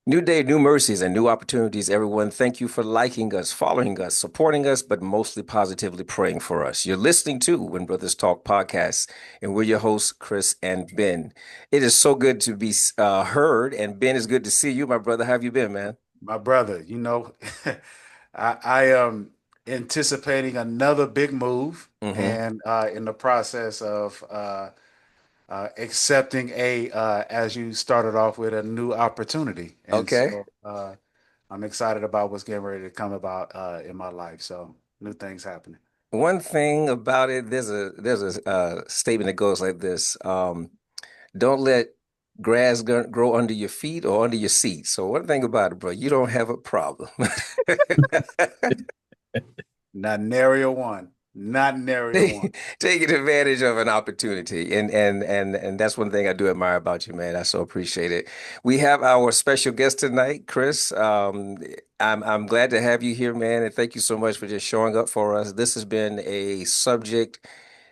New day, new mercies, and new opportunities, everyone. Thank you for liking us, following us, supporting us, but mostly positively praying for us. You're listening to When Brothers Talk podcast, and we're your hosts, Chris and Ben. It is so good to be heard, and Ben, it's good to see you, my brother. How have you been, man? My brother, I am anticipating another big move Hmm. and in the process of accepting as you started off with, a new opportunity. And Okay. so I'm excited about what's getting ready to come about in my life. So new things happening. One thing about it, there's a statement that goes like this: don't let grass grow under your feet or under your seat. So one thing about it, bro, you don't have a problem. Not nary a one. Not nary a one. Taking advantage of an opportunity. And that's one thing I do admire about you, man. I so appreciate it. We have our special guest tonight, Chris. I'm glad to have you here, man, and thank you so much for just showing up for us. This has been a subject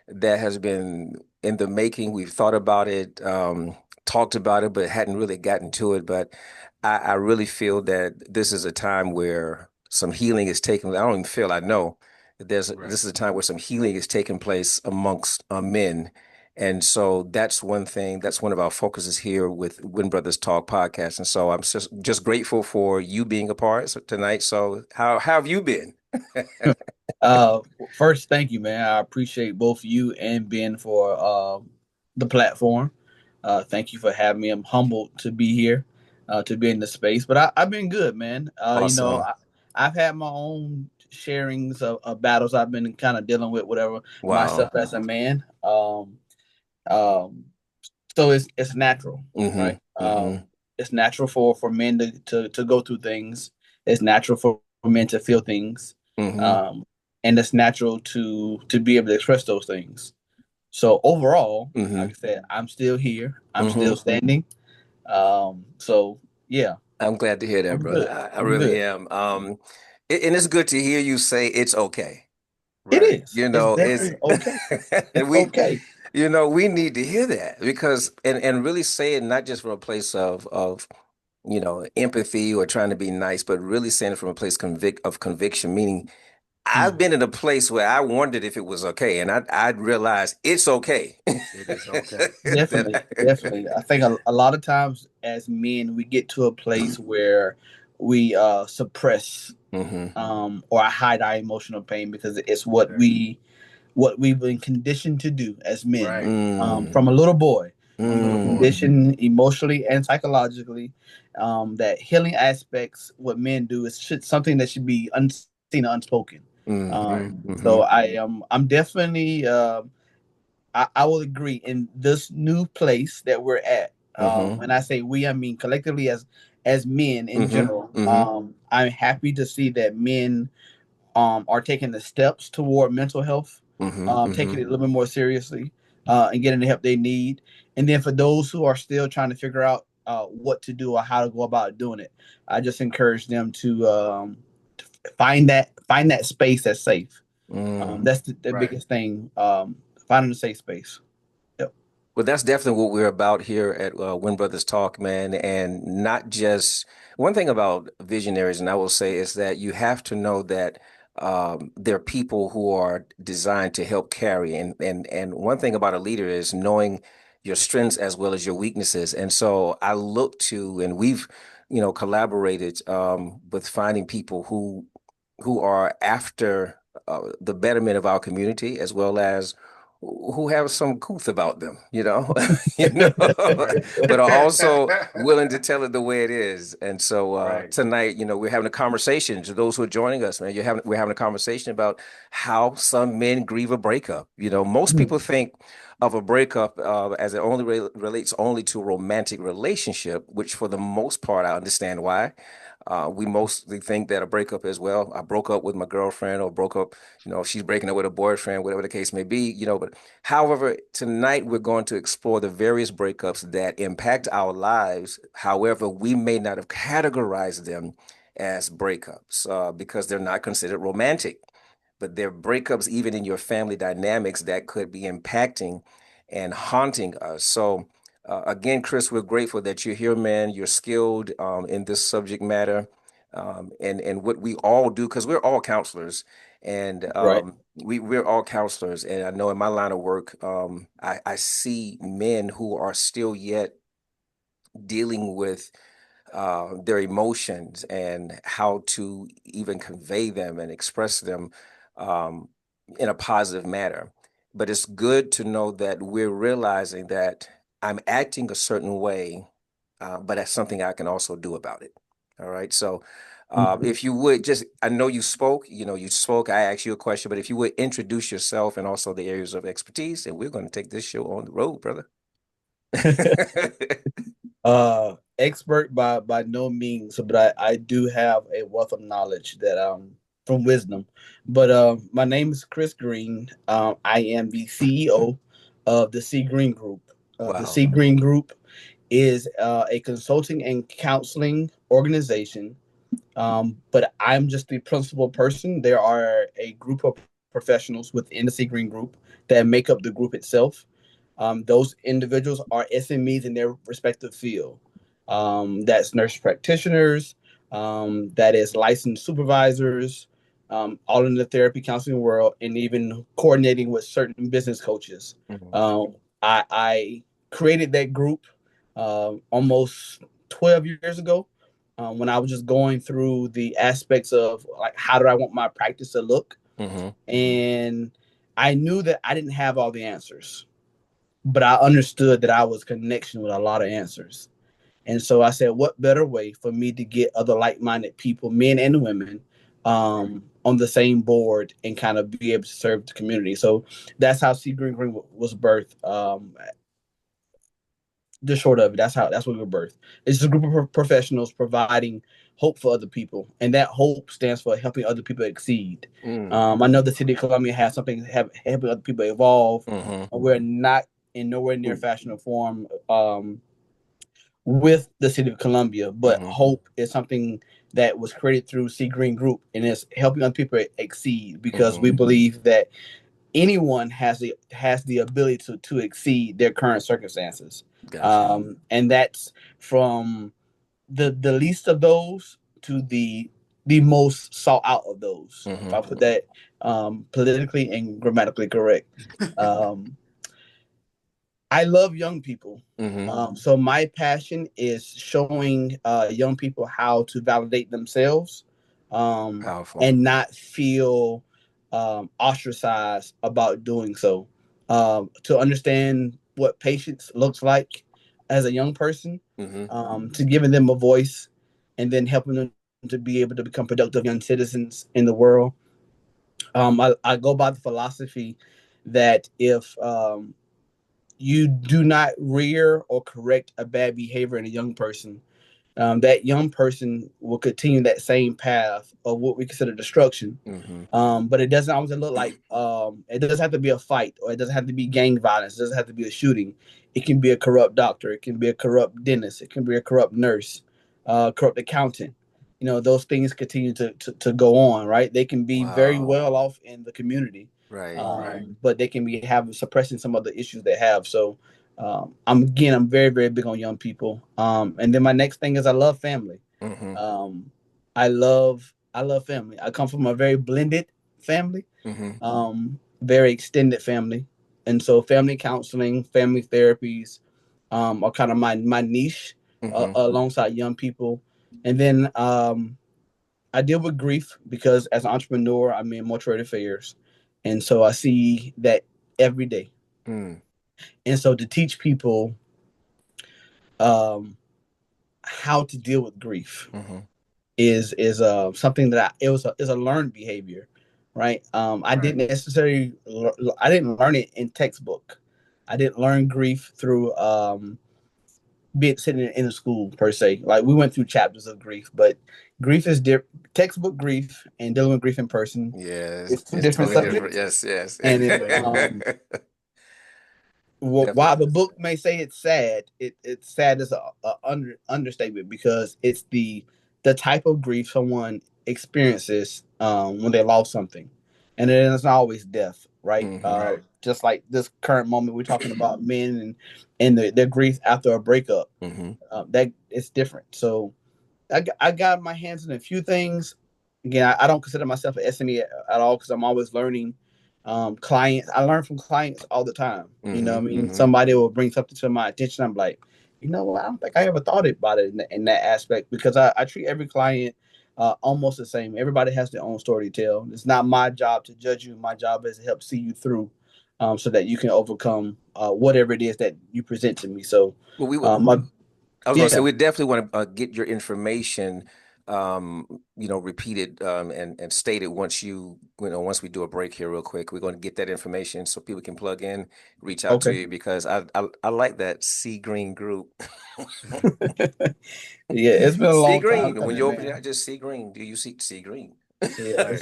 that has been in the making. We've thought about it, talked about it, but hadn't really gotten to it. But I really feel that this is a time where some healing is taking. I don't even feel, I know that Right. this is a time where some healing is taking place amongst men. And so that's one thing, that's one of our focuses here with When Brothers Talk podcast. And so I'm just grateful for you being a part tonight. So how have you been? Uh, First, thank you, man. I appreciate both you and Ben for the platform. Thank you for having me. I'm humbled to be here, to be in the space. But I've been good, man. Awesome. I've had my own sharings of battles I've been kind of dealing with, whatever Wow. myself as a man. Um, so it's natural, Hmm. right? Hmm. It's natural for men to go through things. It's natural for men to feel things, Hmm. um, and it's natural to be able to express those things. So overall, like I Hmm. said, I'm still here. I'm still Hmm. standing. So yeah, I'm glad to hear that, I'm brother. good. I I'm really good. am. And it's good to hear you say it's okay. It Right. is. You It's know, it's definitely okay. It's we, okay. we need to hear that because and really say it not just from a place of empathy or trying to be nice, but really saying it from a place of conviction, meaning I've Mm. been in a place where I wondered if it was okay, and I'd realized it's okay. It is okay. Definitely, definitely. I think a lot of times as men, we get to a place where we suppress Hmm. or hide our emotional pain because it's what we've been conditioned to do as men Right. Mm. from a little boy. From We were little boy. Mm. conditioned emotionally and psychologically that healing aspects, what men do, is something that should be unseen and unspoken. Right. Hmm. Hmm. So I'm definitely I will agree in this new place that we're at. Hmm. When I say we, I mean collectively as men in Hmm. general. Hmm. I'm happy to see that men are taking the steps toward mental health, Hmm. taking Hmm. it a little bit more seriously, and getting the help they need. And then for those who are still trying to figure out what to do or how to go about doing it, I just encourage them to find that space that's safe. Mm. That's the Right. biggest thing. Finding a safe space. Yep. Well, that's definitely what we're about here at When Brothers Talk, man. And not just one thing about visionaries, and I will say is that you have to know that there are people who are designed to help carry. And one thing about a leader is knowing your strengths as well as your weaknesses. And so I look to, and we've, collaborated with finding people who are after the betterment of our community as well as who have some couth about them, you know, Right. but are also willing to tell it the way it is. And so Right. tonight, we're having a conversation. To those who are joining us, man, we're having a conversation about how some men grieve a breakup. Most people think of a breakup as it only relates only to a romantic relationship, which for the most part, I understand why. We mostly think that a breakup is, well, I broke up with my girlfriend or broke up, she's breaking up with a boyfriend, whatever the case may be, but however, tonight we're going to explore the various breakups that impact our lives. However, we may not have categorized them as breakups because they're not considered romantic, but they're breakups even in your family dynamics that could be impacting and haunting us. So, Again, Chris, we're grateful that you're here, man. You're skilled in this subject matter, and what we all do, because we're all counselors, and Right. we're all counselors. And I know in my line of work, I see men who are still yet dealing with their emotions and how to even convey them and express them um, in a positive manner. But it's good to know that we're realizing that I'm acting a certain way, but that's something I can also do about it. All right. So Mhm. if you would just, I know you spoke, I asked you a question, but if you would introduce yourself and also the areas of expertise, and we're going to take this show on the road, brother. Expert by no means, but I do have a wealth of knowledge that from wisdom. But my name is Chris Green. I am the CEO of the C Green Group. The Wow. C Green Group is a consulting and counseling organization, but I'm just the principal person. There are a group of professionals within the Sea Green Group that make up the group itself. Those individuals are SMEs in their respective field. That's nurse practitioners, that is licensed supervisors, all in the therapy counseling world, and even coordinating with certain business coaches. Mhm. I created that group almost 12 years ago, when I was just going through the aspects of like how do I want my practice to look, Mhm. and I knew that I didn't have all the answers, but I understood that I was connection with a lot of answers. And so I said, what better way for me to get other like-minded people, men and women, on the same board and kind of be able to serve the community. So that's how Sea Green Green was birthed. The short of it, that's what we were birthed. It's a group of professionals providing hope for other people, and that hope stands for helping other people exceed. Mm. I know the city of Columbia has something helping other people evolve. Mhm. We're not in nowhere near fashion or form with the city of Columbia, but Mhm. hope is something that was created through Sea Green Group, and it's helping other people exceed because Mhm. we believe that anyone has the ability to exceed their current circumstances, Gotcha. and that's from the least of those to the most sought out of those. If Mhm. I put that politically and grammatically correct. Um, I love young people. Mhm. So my passion is showing young people how to validate themselves, Powerful. and not feel ostracized about doing so. To understand what patience looks like as a young person, Mhm. to giving them a voice, and then helping them to be able to become productive young citizens in the world. I go by the philosophy that if you do not rear or correct a bad behavior in a young person, that young person will continue that same path of what we consider destruction. Mhm. But it doesn't always look like it doesn't have to be a fight, or it doesn't have to be gang violence. It doesn't have to be a shooting. It can be a corrupt doctor. It can be a corrupt dentist. It can be a corrupt nurse, corrupt accountant. Those things continue to go on, right? They can be very Wow. well off in the community, Right. but they can be having suppressing some of the issues they have. So I'm very, very big on young people. And then my next thing is I love family. Mhm. Um, I love family. I come from a very blended family, Mhm. very extended family, and so family counseling, family therapies, are kind of my niche, Mhm. alongside young people. And then I deal with grief because as an entrepreneur, I'm in mortuary affairs, and so I see that every day. Mm. And so to teach people um, how to deal with grief Mhm. is something that is a learned behavior, right? I Right. didn't necessarily I didn't learn it in textbook. I didn't learn grief through being sitting in a school per se. Like we went through chapters of grief, but grief is textbook grief and dealing with grief in person Yes, is two it's different totally different. subjects. Yes, yes. And while the Definitely. book may say it's sad, it's sad as a understatement because it's the type of grief someone experiences when they lost something. and then it's not always death, right? Right. Just like this current moment, we're talking about men and their grief after a breakup. Hmm. That it's different. So I got my hands in a few things. Again, I don't consider myself an SME at all because I'm always learning. Clients, I learn from clients all the time. You know, Hmm. what I mean, Hmm. somebody will bring something to my attention. I'm like, you know what? I don't think I ever thought about it in that aspect because I treat every client almost the same. Everybody has their own story to tell. It's not my job to judge you. My job is to help see you through, so that you can overcome whatever it is that you present to me. So, Well, my I was going to say yeah, we definitely want to get your information, repeated and stated once we do a break here real quick. We're going to get that information so people can plug in, reach out to okay. you because I like that Sea Green group. Yeah, it's been a Sea long time Green. When coming, you open it, I man. just Sea Green. Do you see Sea Green? Yeah, Right.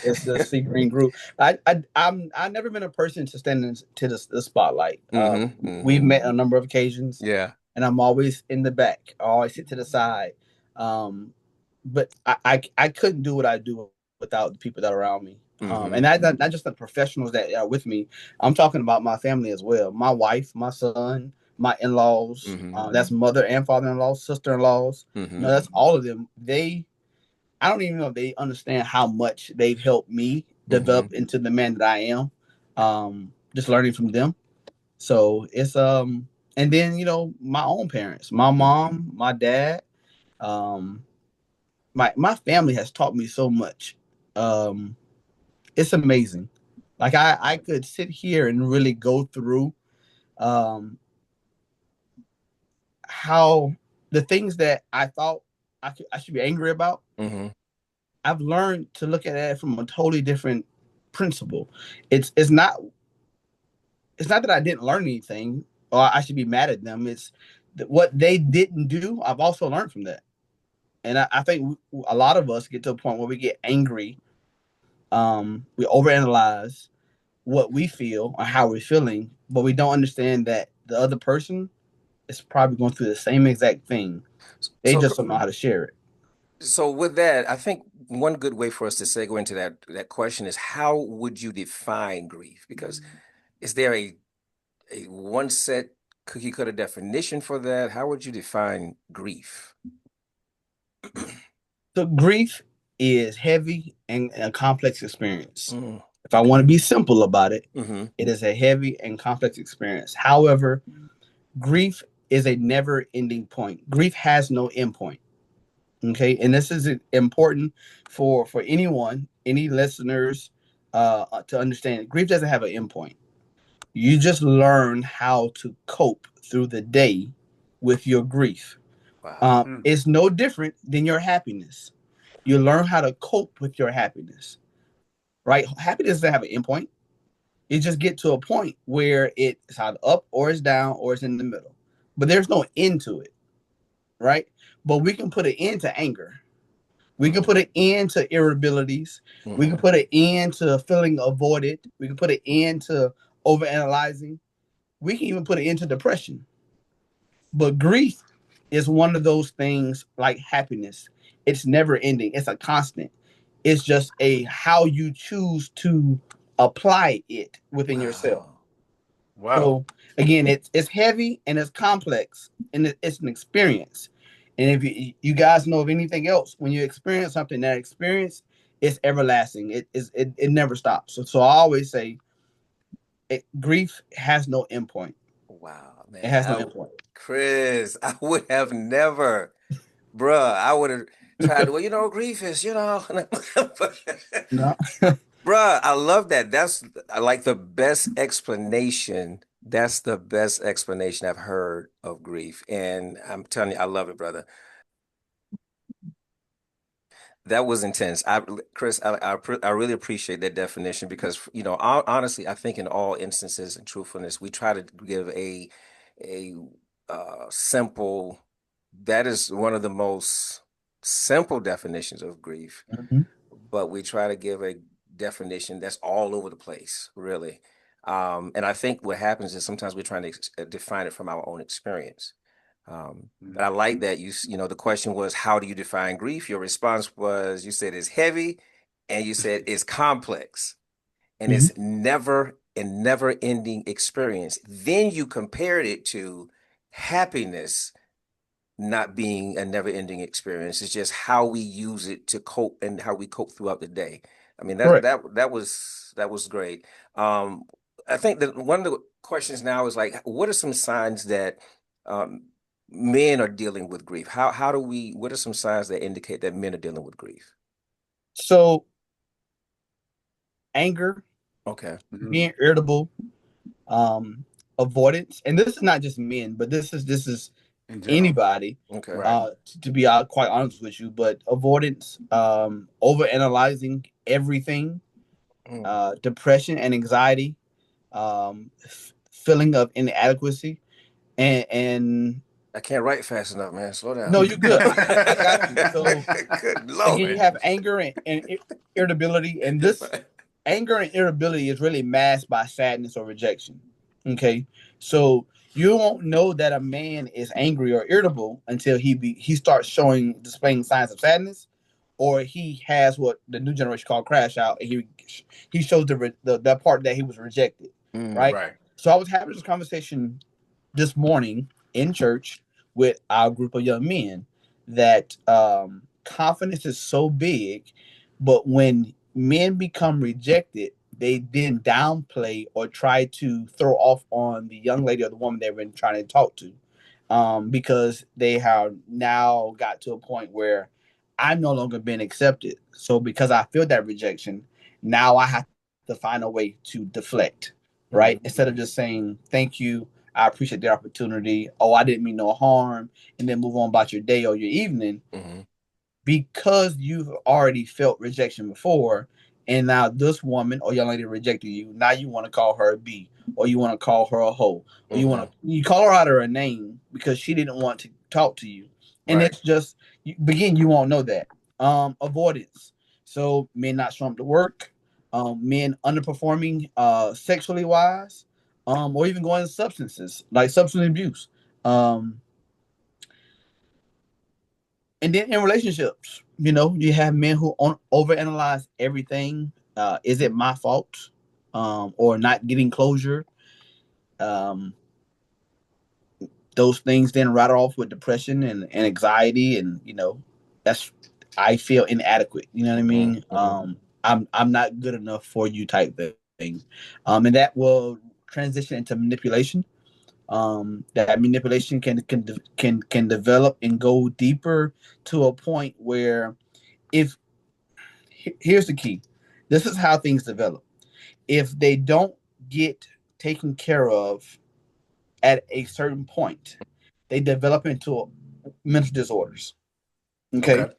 it's the sea green group. I've never been a person to stand into the spotlight. Hmm. We've Hmm. met on a number of occasions, Yeah. and I'm always in the back. I always sit to the side. Um, but I couldn't do what I do without the people that are around me. Hmm. And not just the professionals that are with me. I'm talking about my family as well. My wife, my son, my in-laws. Hmm. That's mother and father-in-laws, sister-in-laws. Hmm. No, that's all of them. I don't even know if they understand how much they've helped me Hmm. develop into the man that I am. Just learning from them. So it's and then my own parents, my mom, my dad, um, my family has taught me so much. Um, it's amazing. Like I could sit here and really go through um how the things that I thought I should be angry about. Hmm. I've learned to look at it from a totally different principle. It's not that I didn't learn anything or I should be mad at them. It's that what they didn't do. I've also learned from that, and I think a lot of us get to a point where we get angry. We overanalyze what we feel or how we're feeling, but we don't understand that the other person is probably going through the same exact thing. They So, just don't know how to share it. so with that, I think one good way for us to segue into that question is how would you define grief? Because is there a one set cookie cutter definition for that? How would you define grief? So grief is heavy and a complex experience. Mm, If I want to be simple about it, mm-hmm, it is a heavy and complex experience. However, grief is a never ending point. Grief has no end point. Okay. And this is important for anyone, any listeners, to understand. Grief doesn't have an end point. You just learn how to cope through the day with your grief. wow. Mm. It's no different than your happiness. You learn how to cope with your happiness, right? Happiness doesn't have an endpoint. You just get to a point where it's either up or it's down or it's in the middle. But there's no end to it, right? But we can put an end to anger. We can put Mm, an end to irritabilities. We can mm-hmm. put an end to feeling avoided. We can put an end to overanalyzing. We can even put an end to depression. But grief is one of those things like happiness. It's never ending. It's a constant. It's just a how you choose to apply it within yourself. Wow. Wow. So again, it's heavy and it's complex and it's an experience. And if you guys know of anything else, when you experience something, that experience is everlasting. It never stops. So I always say grief has no endpoint. Wow, It man. has no endpoint. Chris, I would have never, bruh, I would have tried to, well, grief is, No. bruh, I love that. That's like the best explanation. That's the best explanation I've heard of grief. And I'm telling you, I love it, brother. That was intense. Chris, I really appreciate that definition because, honestly, I think in all instances and truthfulness, we try to give a simple, that is one of the most simple definitions of grief, Mhm. but we try to give a definition that's all over the place, really. And I think what happens is sometimes we're trying to define it from our own experience. But I Mm. like that the question was, how do you define grief? Your response was, you said it's heavy and you said it's complex. and it's never ending experience. Then you compared it to happiness not being a never ending experience. It's just how we use it to cope and how we cope throughout the day. I mean, Correct. that was great. Um, I think that one of the questions now is like, what are some signs that um, men are dealing with grief? How do we? What are some signs that indicate that men are dealing with grief? So anger, Okay. being irritable, um, avoidance, and this is not just men, but this is In general. anybody. Okay. Right. To be quite honest with you, but avoidance, over analyzing everything, Mm. depression and anxiety, feeling of inadequacy, and I can't write fast enough, man. Slow down. no, you're good. I got you. So Good again, Lord. you have anger and irritability, and this anger and irritability is really masked by sadness or rejection. Okay, so you won't know that a man is angry or irritable until he starts displaying signs of sadness, or he has what the new generation call crash out, and he shows the that part that he was rejected, Mm, right? Right. So I was having this conversation this morning in church with our group of young men that confidence is so big, but when men become rejected, they then downplay or try to throw off on the young lady or the woman they've been trying to talk to, because they have now got to a point where I'm no longer being accepted. So because I feel that rejection, now I have to find a way to deflect, right? mm, Instead of just saying thank you, I appreciate the opportunity. Oh, I didn't mean no harm, and then move on about your day or your evening, mhm, because you've already felt rejection before, and now this woman or young lady rejected you. Now you want to call her a B, or you want to call her a hoe, or mhm. you call her out of her name because she didn't want to talk to you, and Right. it's just you won't know that. Avoidance. So men not showing up to work, men underperforming sexually wise, or even going to substances like substance abuse. Um, and then in relationships, you have men who overanalyze everything. Is it my fault? Or not getting closure? Um, those things then rattle off with depression and anxiety, and that's I feel inadequate. You know what I Mhm, mean? mhm. I'm not good enough for you type thing, and that will transition into manipulation. That manipulation can develop and go deeper to a point where if here's the key, this is how things develop. If they don't get taken care of at a certain point, they develop into mental disorders. Okay, Okay.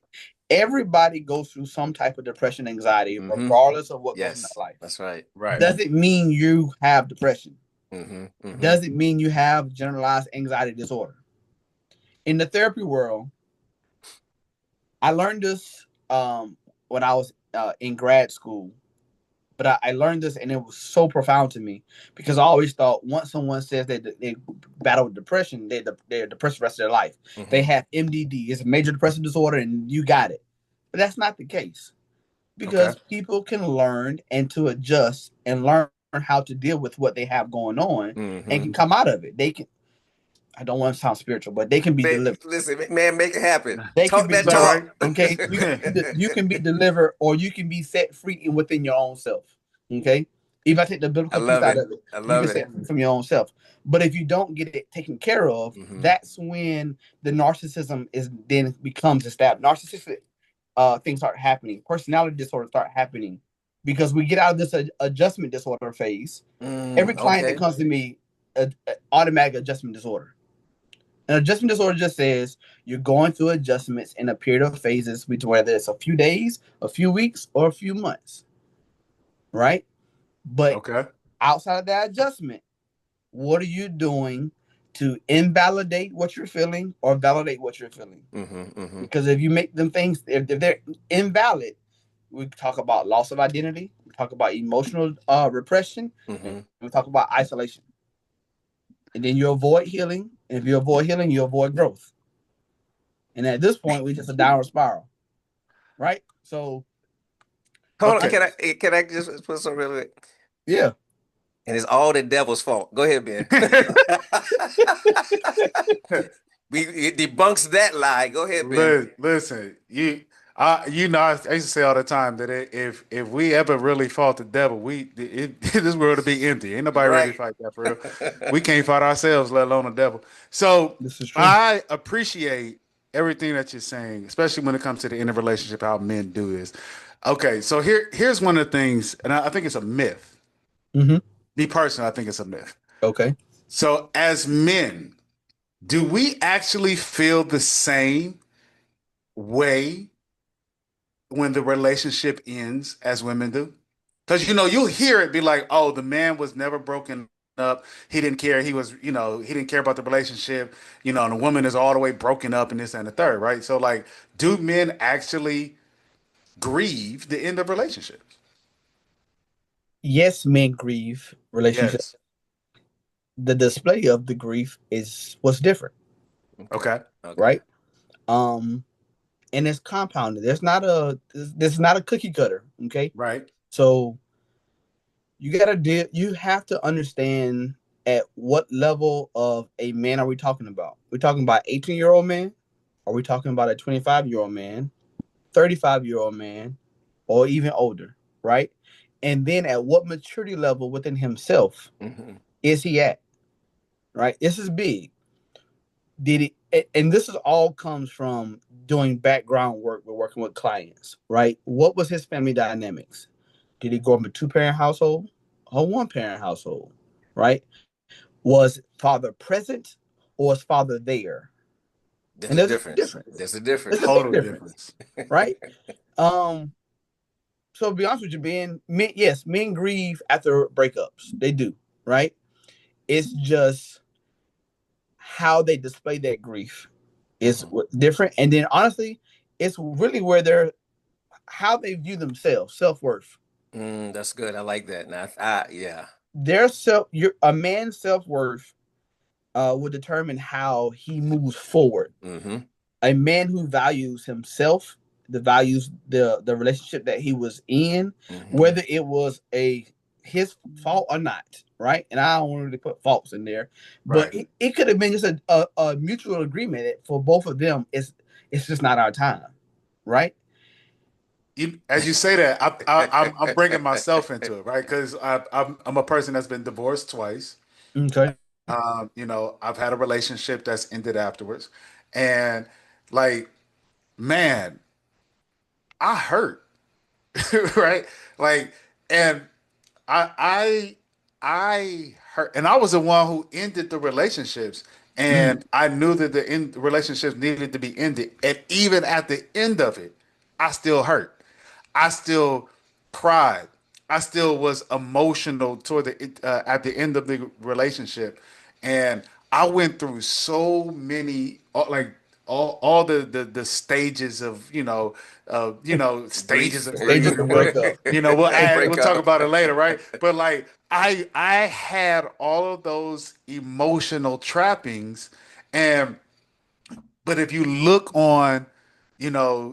everybody goes through some type of depression, anxiety, Mhm. regardless of what goes in Yes, their life. that's right. Right. Doesn't mean you have depression. Mhm, mhm. Doesn't mean you have generalized anxiety disorder. In the therapy world, I learned this when I was in grad school, but I learned this and it was so profound to me, because I always thought once someone says that they battle with depression, they're depressed the rest of their life. They Mhm. have MDD, it's a major depressive disorder, and you got it. But that's not the case, Okay. because people can learn and to adjust and learn how to deal with what they have going on and Mhm. can come out of it. They can. I don't want to sound spiritual, but they can be delivered. Listen, man, make it happen. They can Talk be that It's all delivered. right. talk. Okay, you can be delivered, or you can be set free within your own self. Okay, if I take the I biblical piece love out it. of it, I you can love it. set free from your own self. But if you don't get it taken care of, Mhm. that's when the narcissism is then becomes established. Narcissistic things start happening. Personality disorders start happening because we get out of this adjustment disorder phase. Every client that Okay. comes to me, automatic adjustment disorder. An adjustment disorder just says you're going through adjustments in a period of phases, whether it's a few days, a few weeks, or a few months, right? But Okay. outside of that adjustment, what are you doing to invalidate what you're feeling or validate what you're feeling? Mhm. Mhm. Because if you make them things, if they're invalid, we talk about loss of identity, we talk about emotional repression, and Mhm. we talk about isolation. And then you avoid healing. And if you avoid healing, you avoid growth. And at this point, we just a downward spiral, right? So Hold on, Okay. can I just put some real quick? Yeah. And it's all the devil's fault. Go ahead, Ben. It debunks that lie. Go ahead, Ben. Listen, I used to say all the time that if we ever really fought the devil, this world would be empty. Ain't nobody ready to Right. fight that for real. We can't fight ourselves, let alone the devil. So This is true. I appreciate everything that you're saying, especially when it comes to the inner relationship, how men do this. Okay, so here's one of the things, and I think it's a myth. Hmm. Me personally, I think it's a myth. Okay. So as men, do we actually feel the same way when the relationship ends as women do? Because you'll hear it be like, oh, the man was never broken up. He didn't care. He didn't care about the relationship, and the woman is all the way broken up and this and the third, right? So like, do men actually grieve the end of relationships? Yes, men grieve relationship. Yes. The display of the grief is what's different, Okay. Okay. Okay. right? Um, and it's compounded. There's not a cookie cutter. Okay, Right. so you have to understand at what level of a man are we talking about? We're talking about 18-year-old man? Are we talking about a 25-year-old man, 35-year-old man, or even older, right? And then at what maturity level within himself Hmm. is he at? Right? This is big. Did he and this is all comes from doing background work with working with clients, right? What was his family dynamics? Did he grow up in a two-parent household or one-parent household? Right? Was father present or was father there? There's And a there's a difference. difference. There's a There's a difference. big Total difference, difference. right? Um, so to be honest with you, men, yes, men grieve after breakups. They do, right? It's just how they display that grief is Hmm. different. And then honestly, it's really where they're how they view themselves, self-worth. That's good. I like that. Now, yeah. A man's self-worth will determine how he moves forward. Hmm. A man who values himself, the values the relationship that he was in, Hmm. whether it was a his fault or not, right? And I don't want to put faults in there, but Right. it could have been just a mutual agreement for both of them. It's just not our time, right? As you say that, I'm bringing myself into it, right? Because I'm a person that's been divorced twice. Okay. I've had a relationship that's ended afterwards, and like, man, I hurt, right? Like, and I I I hurt, and I was the one who ended the relationships, Mm. and I knew that the relationships needed to be ended, and even at the end of it, I still hurt. I still cried. I still was emotional toward the at the end of the relationship, and I went through so many like all the stages of stages Grief, of Stages grieving to and break up. we'll break talk up. about it later, right? But like I had all of those emotional trappings, and but if you look on,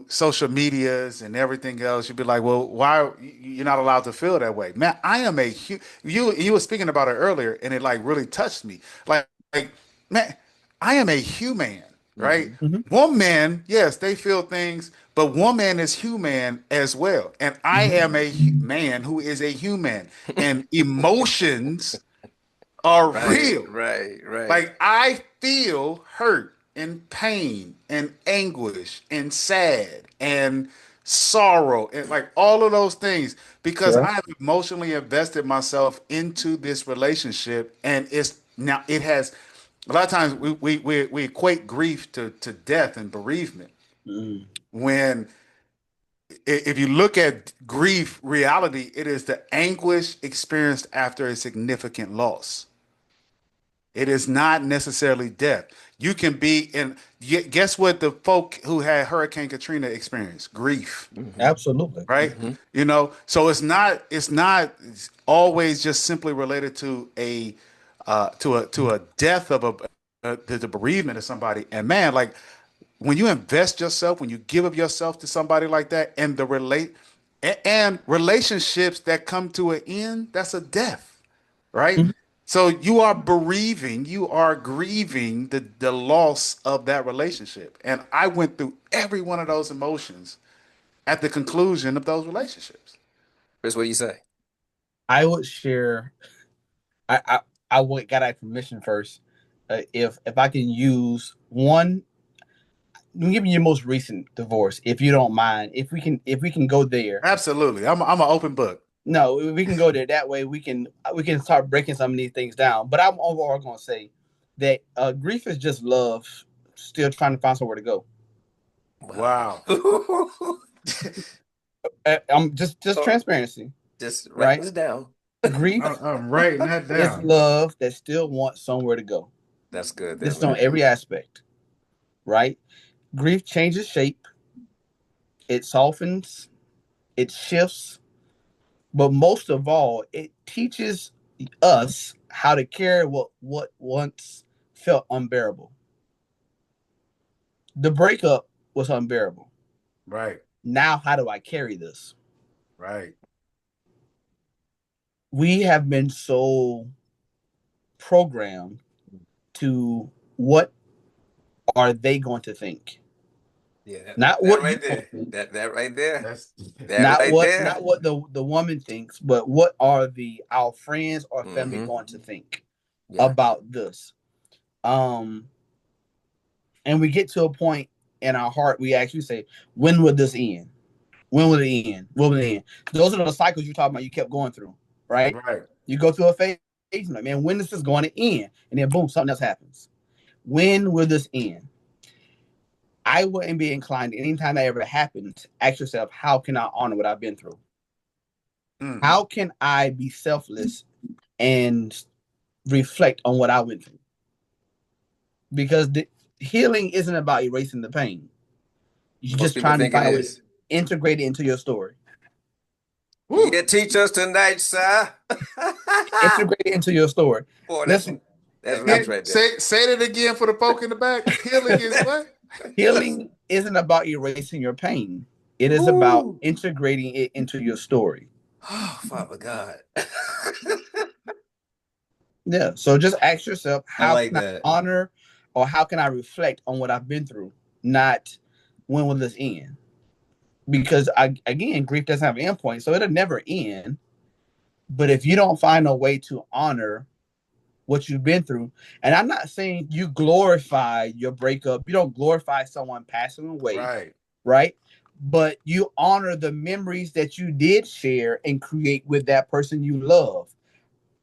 social medias and everything else, you'd be like, well, why you're not allowed to feel that way? Man, I am you were speaking about it earlier, and it like really touched me. Like man, I am a human, right? Hmm. Hmm. One man, yes, they feel things, but one man is human as well. And I Hmm. am a man who is a human, and emotions are Right, real. right, right. Like I feel hurt and pain and anguish and sad and sorrow and like all of those things because Yeah. I have emotionally invested myself into this relationship, and it has a lot of times we equate grief to death and bereavement Mm. when if you look at grief reality, it is the anguish experienced after a significant loss. It is not necessarily death. You can be in. Guess what? The folk who had Hurricane Katrina experienced grief, Hmm. Absolutely. right? Hmm. So it's not always just simply related to a death of the bereavement of somebody. And man, like when you invest yourself, when you give of yourself to somebody like that, and the relate. And relationships that come to an end, that's a death, right? Mhm. So you are bereaving, you are grieving the loss of that relationship. And I went through every one of those emotions at the conclusion of those relationships. Chris, what do you say? I would share. I would got permission first. If I can use one, give me your most recent divorce, if you don't mind. If we can go there. Absolutely. I'm an open book. No, we can go there. That way we can start breaking some of these things down. But I'm overall going to say that grief is just love, still trying to find somewhere to go. Wow. Wow. I'm just Oh, transparency, just write right? this down. Grief I'm writing that is down. love that still wants somewhere to go. That's good there, This is on man. every aspect, right? Grief changes shape, it softens, it shifts, but most of all, it teaches us how to carry what once felt unbearable. The breakup was unbearable. Right. Now, how do I carry this? Right. We have been so programmed to what are they going to think? Yeah, Not that what you right want there. to think, That right there. That's That right there. not what the woman thinks, but what are the our friends or family Mm-hmm. going to think Yeah. about this? Um, and we get to a point in our heart, we actually say, when will this end? When will it end? When will it end? Those are the cycles you're talking about. You kept going through, right? right. You go through a phase, like, man, when is this going to end? And then boom, something else happens. When will this end? I wouldn't be inclined anytime that ever happens. Ask yourself, how can I honor what I've been through? Mm. How can I be selfless and reflect on what I went through? Because the healing isn't about erasing the pain. You're Most just people trying to think it find a way to is. integrate it into your story. Woo. Yeah, teach us tonight, sir. Integrate it into your story. Boy, Listen, that's rich right there. Say that again for the folk in the back. Healing is what? healing isn't about erasing your pain. It is about Woo. integrating it into your story. Oh, Father God. Yeah. So just ask yourself, I how like can I that. honor or how can I reflect on what I've been through? Not when will this end? Because again, grief doesn't have an endpoint, so it'll never end. But if you don't find a way to honor what you've been through, and I'm not saying you glorify your breakup, you don't glorify someone passing away, Right. right? But you honor the memories that you did share and create with that person you love.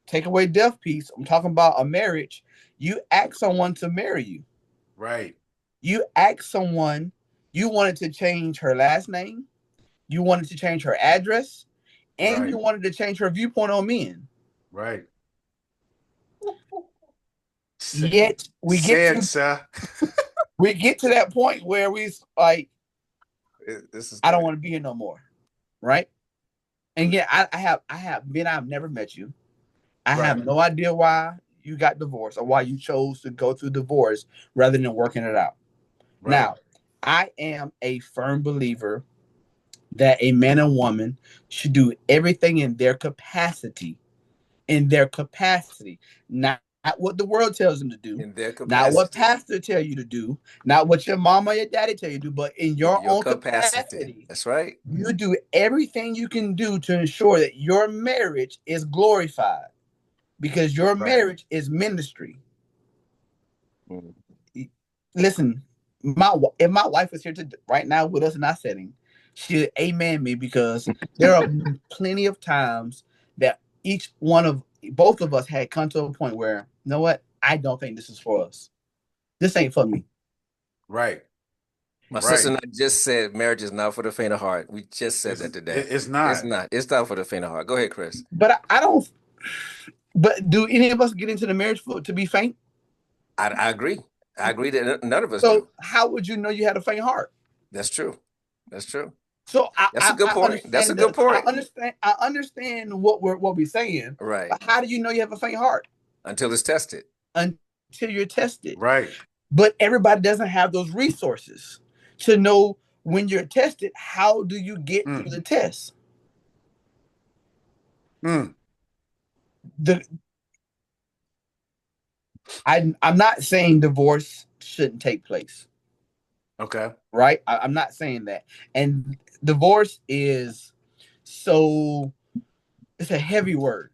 Take away death piece. I'm talking about a marriage. You ask someone to marry you. Right. You ask someone, you wanted to change her last name, you wanted to change her address, and Right. you wanted to change her viewpoint on men. Right. Say, Yet we get say it, to sir. that point where we like, This is I don't good. want to be here no more, right? And yet I've never met you. I Right. have no idea why you got divorced or why you chose to go through divorce rather than working it out. Right. Now, I am a firm believer that a man and woman should do everything in their capacity, not what the world tells them to do, In their not what capacity. pastor tell you to do, not what your mama or your daddy tell you to do, but in In your your own capacity. capacity, That's right. you do everything you can do to ensure that your marriage is glorified because your Right. marriage is ministry. Mm. Listen, if my wife was here right now with us in our setting, she'd amen me because there are plenty of times that each one of both of us had come to a point where, you know what, I don't think this is for us. This ain't for me. Right. My sister Right. and I just said marriage is not for the faint of heart. We just said that today. It's It's not. not. It's not for the faint of heart. Go ahead, Chris. But I don't. But do any of us get into the marriage to be faint? I agree. I agree that none of us So do. how would you know you had a faint heart? That's true. That's true. So That's a good I point. That's a understand good point. I understand what we're saying, Right. but how do you know you have a faint heart Until it's tested. until you're tested? Right. But everybody doesn't have those resources to know when you're tested. How do you get through Mm. the test? Mm, The I'm not saying divorce shouldn't take place, okay. right? I'm not saying that. And divorce is so it's a heavy word,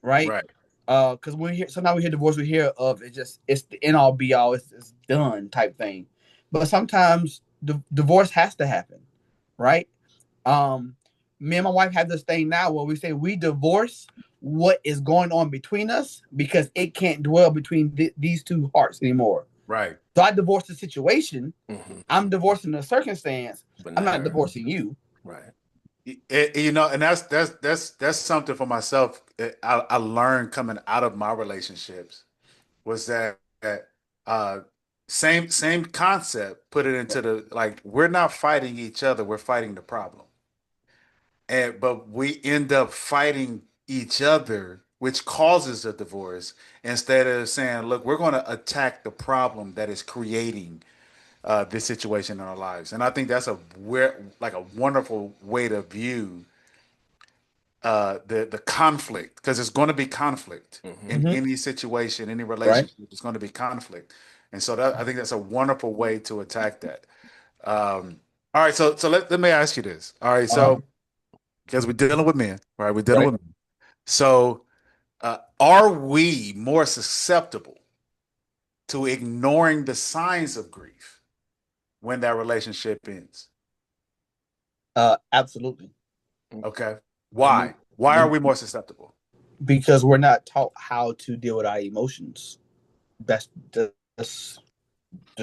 right? Right. Because when we hear sometimes we hear divorce, we hear of it's the end all be all, it's done type thing. But sometimes divorce has to happen, right? Um, Me and my wife have this thing now where we say we divorce what is going on between us because it can't dwell between these two hearts anymore. Right. So I divorce the situation. Hmm. I'm divorcing the circumstance. But I'm not not her. divorcing you. Right. You know, and that's something for myself that I learned coming out of my relationships was that uh same concept, put it into the like we're not fighting each other, we're fighting the problem. And but we end up fighting each other, which causes a divorce, instead of saying, look, we're going to attack the problem that is creating this situation in our lives. And I think that's like a wonderful way to view the conflict, because it's going to be conflict Hmm. in Mm-hmm. any situation, any Right. relationship. It's going to be conflict, and so I think that's a wonderful way to attack that. All right, so let me ask you this. All right, Uh, so because we're dealing with men, right? We're dealing right. with men. So are we more susceptible to ignoring the signs of grief when that relationship ends? Absolutely. Okay, Let me, why? Why let are me, we more susceptible? because we're not taught how to deal with our emotions. That's the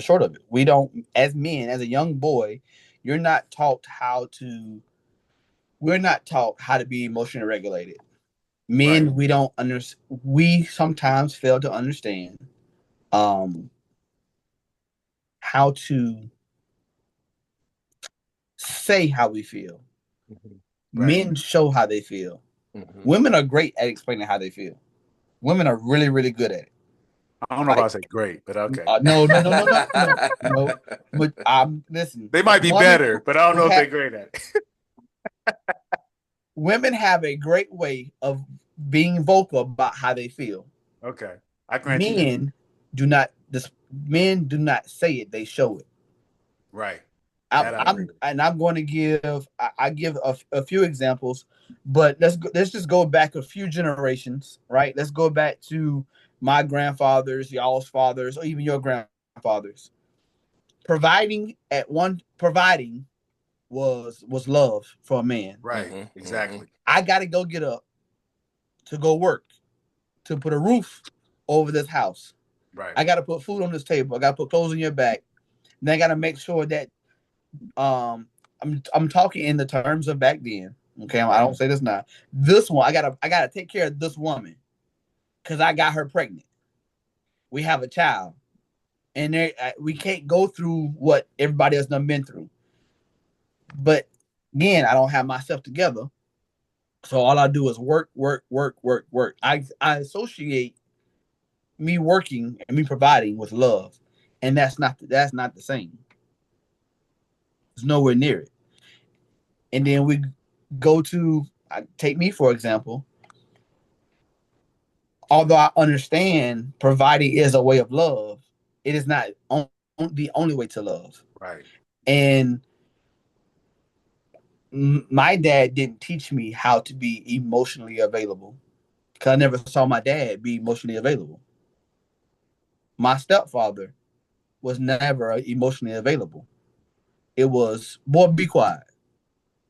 short of it. We don't, as men, as a young boy, you're not taught how to. We're not taught how to be emotionally regulated. Right, Men, we don't understand. We sometimes fail to understand um, how to say how we feel. Hmm. right. Men show how they feel. Hmm. Women are great at explaining how they feel. Women are really, really good at it. I don't know if I Right? say great, but okay. No, no, no, no, no, no, no. But listen. They might be Women better, but I don't know if they're have great at it. women have a great way of being vocal about how they feel. Okay, I grant you that. Men do not. This men do not say it; they show it. Right, that I agree with. I'm going to give. I give a few examples, but let's just go back a few generations, right? Let's go back to my grandfathers, y'all's fathers, or even your grandfathers. Providing was love for a man. Right, Hmm. Hmm. exactly. I got to go get up to go work to put a roof over this house. Right, I got to put food on this table. I got to put clothes on your back. And I got to make sure that I'm talking in the terms of back then. Okay, I right, don't say this now. This one, I gotta take care of this woman because I got her pregnant. We have a child, and we can't go through what everybody else done been through. But again, I don't have myself together, so all I do is work, work, work, work, work. I associate me working and me providing with love, and that's not the same. It's nowhere near it. And then we go to take me for example. Although I understand providing is a way of love, it is not the only way to love. right, And my dad didn't teach me how to be emotionally available because I never saw my dad be emotionally available. My stepfather was never emotionally available. It was, boy, be quiet.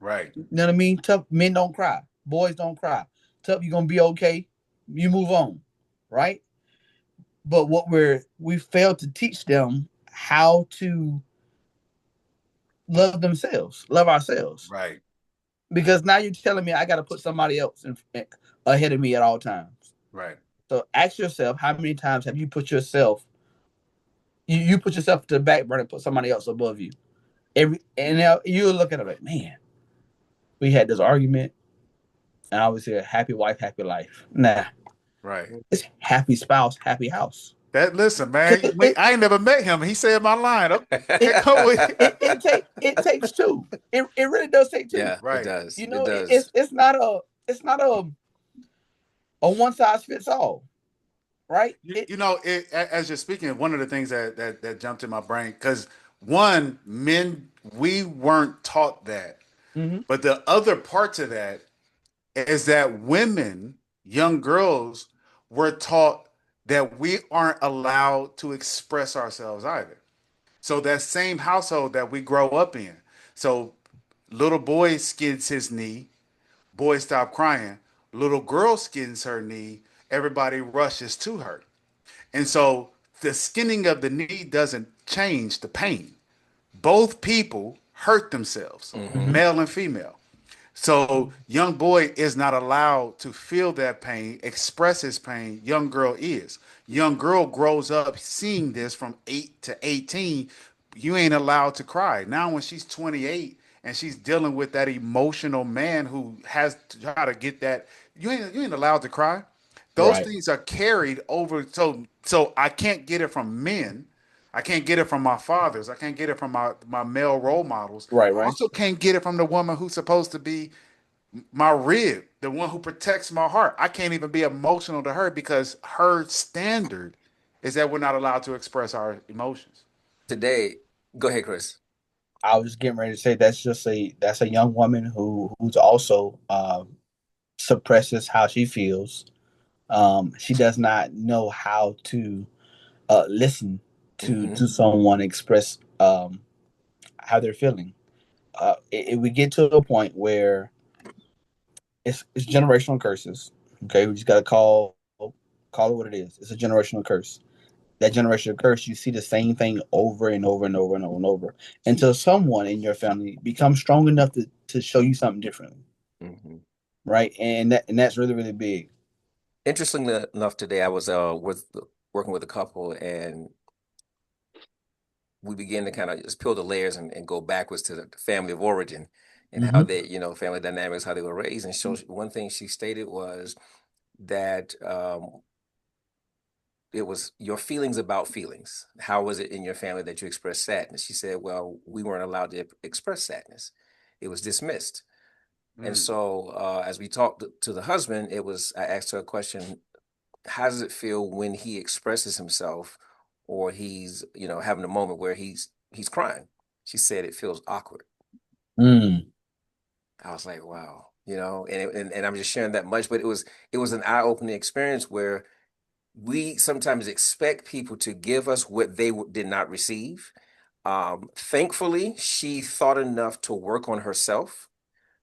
right, You know what I mean? Tough men don't cry. Boys don't cry. Tough, you're gonna be okay. You move on, right? But we failed to teach them how to love themselves, love ourselves. right, Because now you're telling me I got to put somebody else ahead of me at all times. right. So ask yourself, how many times have you put yourself, you put yourself to the back burner, and put somebody else above you? And now you're looking at it like, man, we had this argument, and I always say, happy wife, happy life. Nah, Right. it's happy spouse, happy house. That listen, man. Because I ain't never met him. He said my line. Okay, it come with. it takes two. It really does take two. Yeah, it Right. does. You It know, does. it's not a. it's not a one size fits all, right? As you're speaking, one of the things that jumped in my brain, because one, men, we weren't taught that. Mhm. But the other part to that is that women, young girls, were taught that we aren't allowed to express ourselves either. So that same household that we grow up in. So little boy skids his knee, boy stop crying. Little girl skins her knee, everybody rushes to her. And so the skinning of the knee doesn't change the pain. Both people hurt themselves, Hmm. Mhm. male and female. So young boy is not allowed to feel that pain, express his pain. Young girl is. Young girl grows up seeing this from 8 to 18. You ain't allowed to cry. Now when she's 28 and she's dealing with that emotional man who has to try to get that, you ain't allowed to cry. Those Right. things are carried over. So I can't get it from men. I can't get it from my fathers. I can't get it from my male role models. Right. I Right. also can't get it from the woman who's supposed to be my rib, the one who protects my heart. I can't even be emotional to her because her standard is that we're not allowed to express our emotions. Today, go ahead, Chris. I was getting ready to say that's a young woman who's also suppresses how she feels. She does not know how to listen Hmm. to someone express how they're feeling. We get to a point where it's generational curses. Okay, we just got to call it what it is. It's a generational curse. That generational curse, you see the same thing over and over and over and over and over until someone in your family becomes strong enough to show you something different, Hmm. right? And that's really really big. Interestingly enough, today I was working with a couple, and we began to kind of just peel the layers and go backwards to the family of origin and how Mm-hmm. they, family dynamics, how they were raised. And so one thing she stated was that it was your feelings about feelings. How was it in your family that you expressed sadness? She said, well, we weren't allowed to express sadness. It was dismissed. And Mm. so as we talked to the husband, I asked her a question, how does it feel when he expresses himself or he's, having a moment where he's crying? She said it feels awkward. Mm. I was like, wow, and I'm just sharing that much, but it was an eye-opening experience where we sometimes expect people to give us what they did not receive. Thankfully, she thought enough to work on herself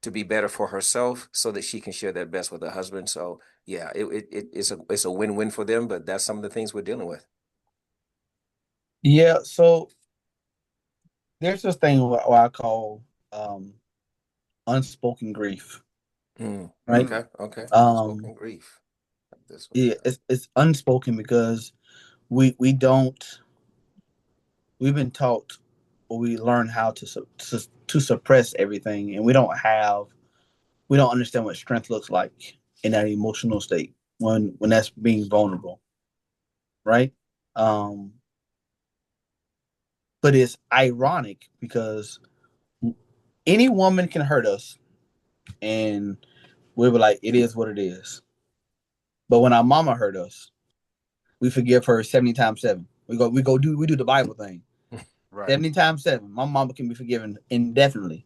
to be better for herself so that she can share that best with her husband. So yeah, it's a win-win for them, but that's some of the things we're dealing with. Yeah. So there's this thing what I call um, unspoken grief, right? Mm. Okay. Um, Unspoken grief. This one yeah, down. it's unspoken because we don't we've been taught or we learn how to suppress everything, and we don't understand what strength looks like in that emotional state when that's being vulnerable, right? Um, but it's ironic because any woman can hurt us, and we were like, it is what it is. But when our mama hurt us, we forgive her 70 times seven. We do the Bible thing. Right. 70 times seven. My mama can be forgiven indefinitely.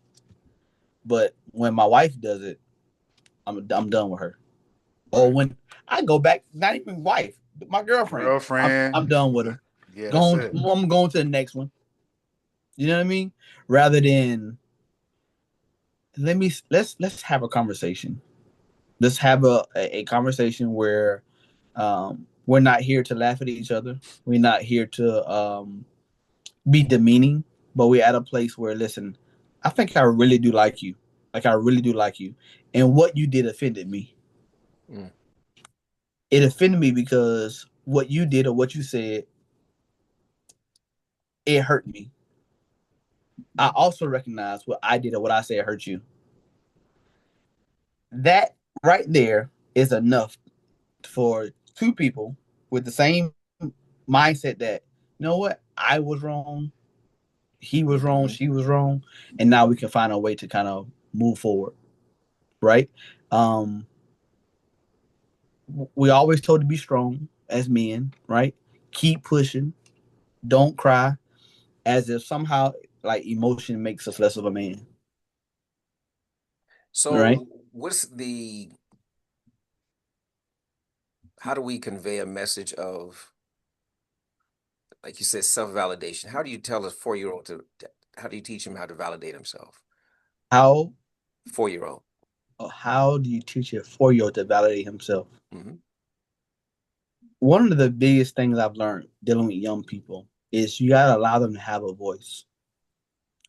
But when my wife does it, I'm done with her. Or Right. when I go back, not even wife, my girlfriend, I'm Girlfriend. done with her. Yeah, that's Going, it. I'm going to the next one. You know what I mean? Rather than let's have a conversation. Let's have a conversation where we're not here to laugh at each other. We're not here to be demeaning, but we're at a place where listen, I think I really do like you. Like I really do like you. And what you did offended me. Mm, It offended me because what you did or what you said, it hurt me. I also recognize what I did or what I said hurt you. That right there is enough for two people with the same mindset that, you know what, I was wrong, he was wrong, Hmm. she was wrong, and now we can find a way to kind of move forward. right? Um, we always told to be strong as men, right? Keep pushing, don't cry, as if somehow like emotion makes us less of a man, right? So, what's the how do we convey a message of, like you said, self-validation? How do you tell a 4-year-old how do you teach him how to validate himself? How 4-year-old. how do you teach a 4 year old to validate himself? Hmm. One of the biggest things I've learned dealing with young people is you gotta allow them to have a voice.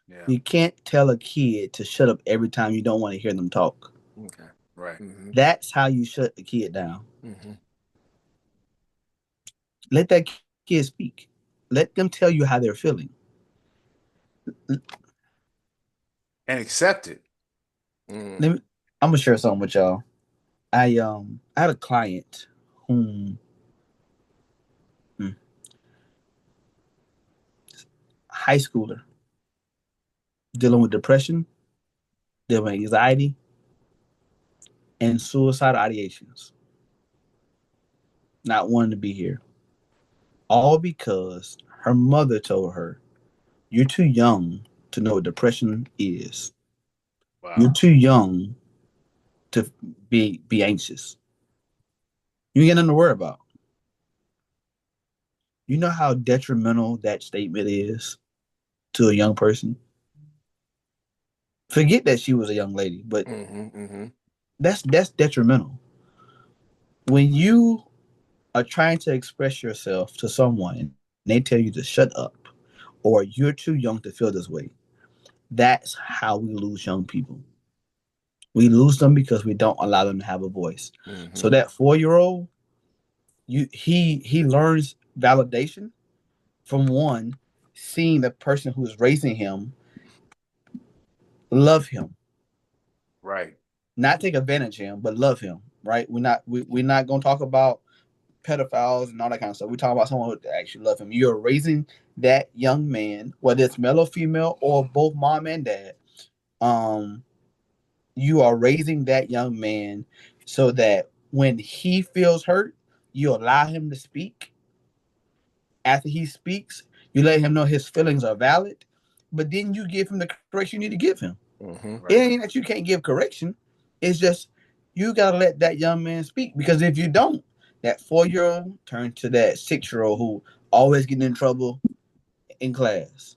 Yeah. You can't tell a kid to shut up every time you don't want to hear them talk. Okay. Right. Hmm. That's how you shut the kid down. Hmm. Let that kid speak. Let them tell you how they're feeling. And accept it. Hmm. Let me, I'm gonna share something with y'all. I had a client whom hmm, high schooler dealing with depression, dealing with anxiety, and suicide ideations, not wanting to be here. All because her mother told her, "You're too young to know what depression is. You're Wow. too young to be anxious. You ain't got nothing to worry about." You know how detrimental that statement is to a young person? Forget that she was a young lady, but Hmm. Hmm. that's detrimental. When you are trying to express yourself to someone and they tell you to shut up or you're too young to feel this way, that's how we lose young people. We lose them because we don't allow them to have a voice. So Hmm. that 4 year old, he learns validation from one, seeing the person who is raising him love him, Right. not take advantage of him, but love him. Right? We're not gonna talk about pedophiles and all that kind of stuff. We're talking about someone who actually love him. You're raising that young man, whether it's male or female or both mom and dad. Um, you are raising that young man so that when he feels hurt, you allow him to speak. After he speaks, you let him know his feelings are valid, but then you give him the correction you need to give him. Hmm. It Right. ain't that you can't give correction. It's just you gotta let that young man speak because if you don't, that 4 year old turns to that 6 year old who always getting in trouble in class.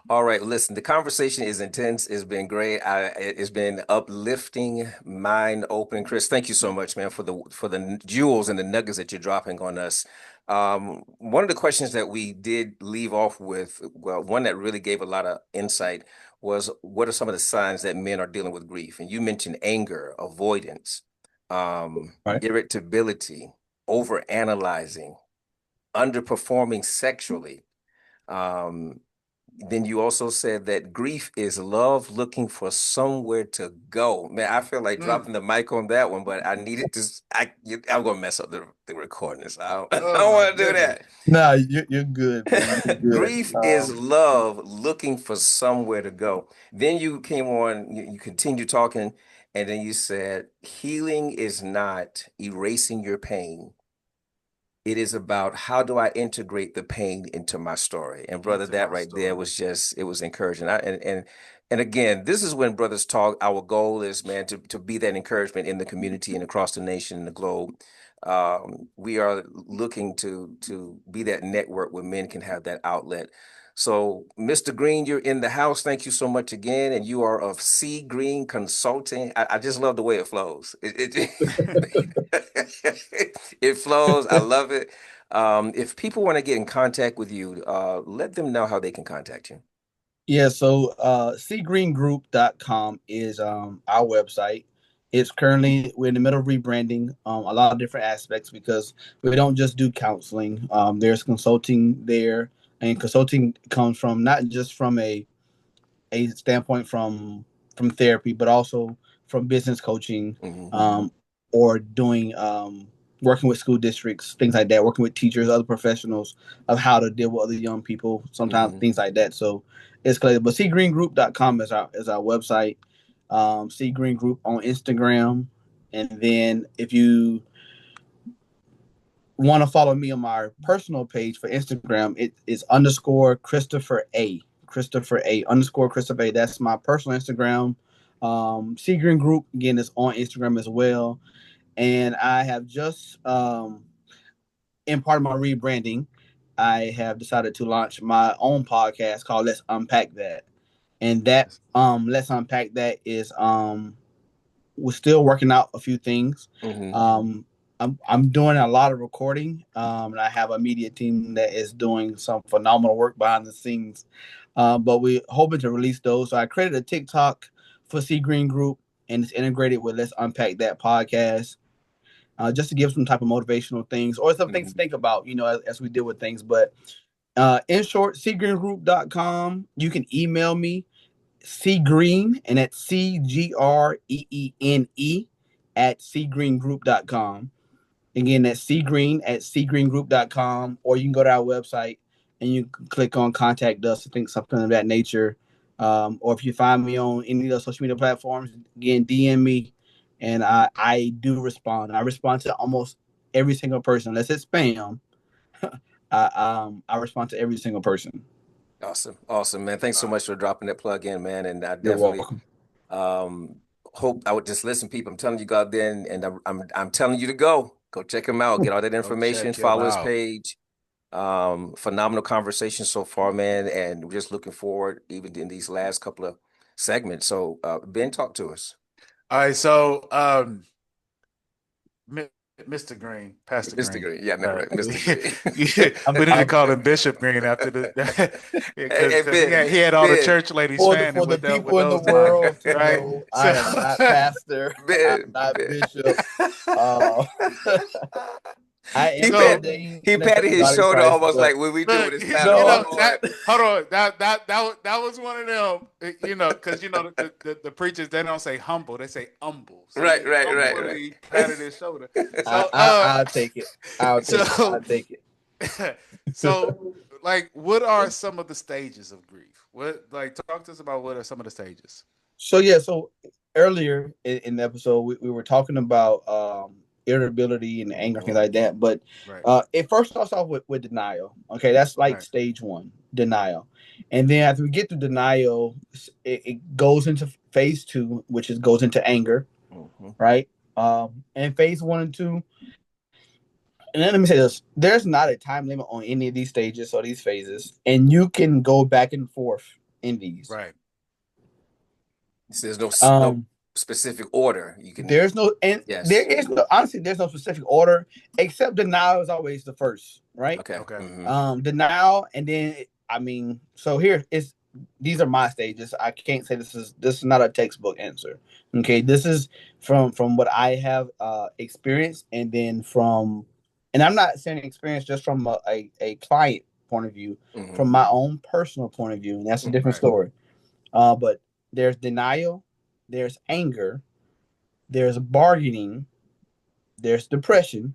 All right, listen, the conversation is intense. It's been great. It's been uplifting, mind opening. Chris, thank you so much, man, for the jewels and the nuggets that you're dropping on us. One of the questions that we did leave off with, well, one that really gave a lot of insight was what are some of the signs that men are dealing with grief? And you mentioned anger, avoidance, Right. irritability, over analyzing, underperforming sexually. Um, then you also said that grief is love looking for somewhere to go. Man, I feel like Mm. dropping the mic on that one, but I needed to. I'm gonna mess up the recording. So I don't, I Oh don't my want to do goodness. Nah, you're good, man. You're good. Grief is love looking for somewhere to go. Then you came on, you continued talking, and then you said, healing is not erasing your pain. It is about how do I integrate the pain into my story. And brother, Into that my right there story. was just, it was encouraging. And again, this is when brothers talk. Our goal is, man, to be that encouragement in the community and across the nation and the globe. We are looking to be that network where men can have that outlet. So, Mr. Green, you're in the house. Thank you so much again. And you are of Sea Green Consulting. I just love the way it flows. It flows. I love it. If people want to get in contact with you, let them know how they can contact you. Yeah, so seagreengroup.com is our website. It's currently we're in the middle of rebranding a lot of different aspects because we don't just do counseling. There's consulting there, and consulting comes from not just from a standpoint from therapy, but also from business coaching Hmm. or doing working with school districts, things like that, working with teachers, other professionals of how to deal with other young people, sometimes things like that. So it's clear. But cgreengroup.com is our website. C Green Group on Instagram. And then if you want to follow me on my personal page for Instagram, it is underscore Christopher A. Christopher A underscore Christopher A. That's my personal Instagram. C Green Group, again, is on Instagram as well. And I have just, in part of my rebranding, I have decided to launch my own podcast called Let's Unpack That. And that, Let's Unpack That is, we're still working out a few things. I'm doing a lot of recording, and I have a media team that is doing some phenomenal work behind the scenes. But we're hoping to release those. So I created a TikTok for C Green Group, and it's integrated with Let's Unpack That podcast, just to give some type of motivational things or some things to think about, as we deal with things. But in short, cgreengroup.com. You can email me, cgreen, and that's CGREENE at cgreengroup.com. Again, that's cgreen@cgreengroup.com, or you can go to our website and you can click on contact us. I think something of that nature. Or if you find me on any of the social media platforms, again, DM me, and I do respond. I respond to almost every single person. Unless it's spam, I respond to every single person. Awesome, man. Thanks so much for dropping that plug in, man. And I You're definitely welcome. hope I would just listen, people. I'm telling you, go out there and I'm telling you to go check him out, get all that Go information, check him follow his out. page. Phenomenal conversation so far, man, and we're just looking forward even in these last couple of segments. So, Ben, talk to us. All right, so Mr. Green, Pastor Mr. Green. Green. Yeah, never right. Mr. Green. We need to call him Bishop Green after the Hey, because Ben, he had all the Ben, church ladies For fanning the with people in the those lines, world to right? know, So I am not pastor. I'm Ben, not Ben. bishop. Uh, I am so ordained He in the Church patted of his God in shoulder Christ, almost but like when we do with look, his paddle. no, Oh, that Lord. hold on, that was one of them, because the preachers, they don't say humble, they say humble. So Right, he right, right, humbly patted his shoulder. So I'll take it. I'll take it. so I'll take it. so like, what are some of the stages of grief? Talk to us about what are some of the stages? So earlier in the episode, we were talking about irritability and anger, things like that. But Right, it first starts off with denial. Okay, that's like right, stage one, denial. And then after we get to denial, it goes into phase two, which is goes into anger, right? And phase one and two. And then let me say this: there's not a time limit on any of these stages or these phases, and you can go back and forth in these. right. So there's no Um, specific order. You can, There's no, and there yes. is no, honestly, there's no specific order, except denial is always the first, right? Okay. Okay. Denial, and then so here is these are my stages. I can't say this is not a textbook answer. Okay, this is from what I have experienced, and then and I'm not saying experience just from a client point of view, from my own personal point of view, and that's a different Right. story. But there's denial, there's anger, there's bargaining, there's depression,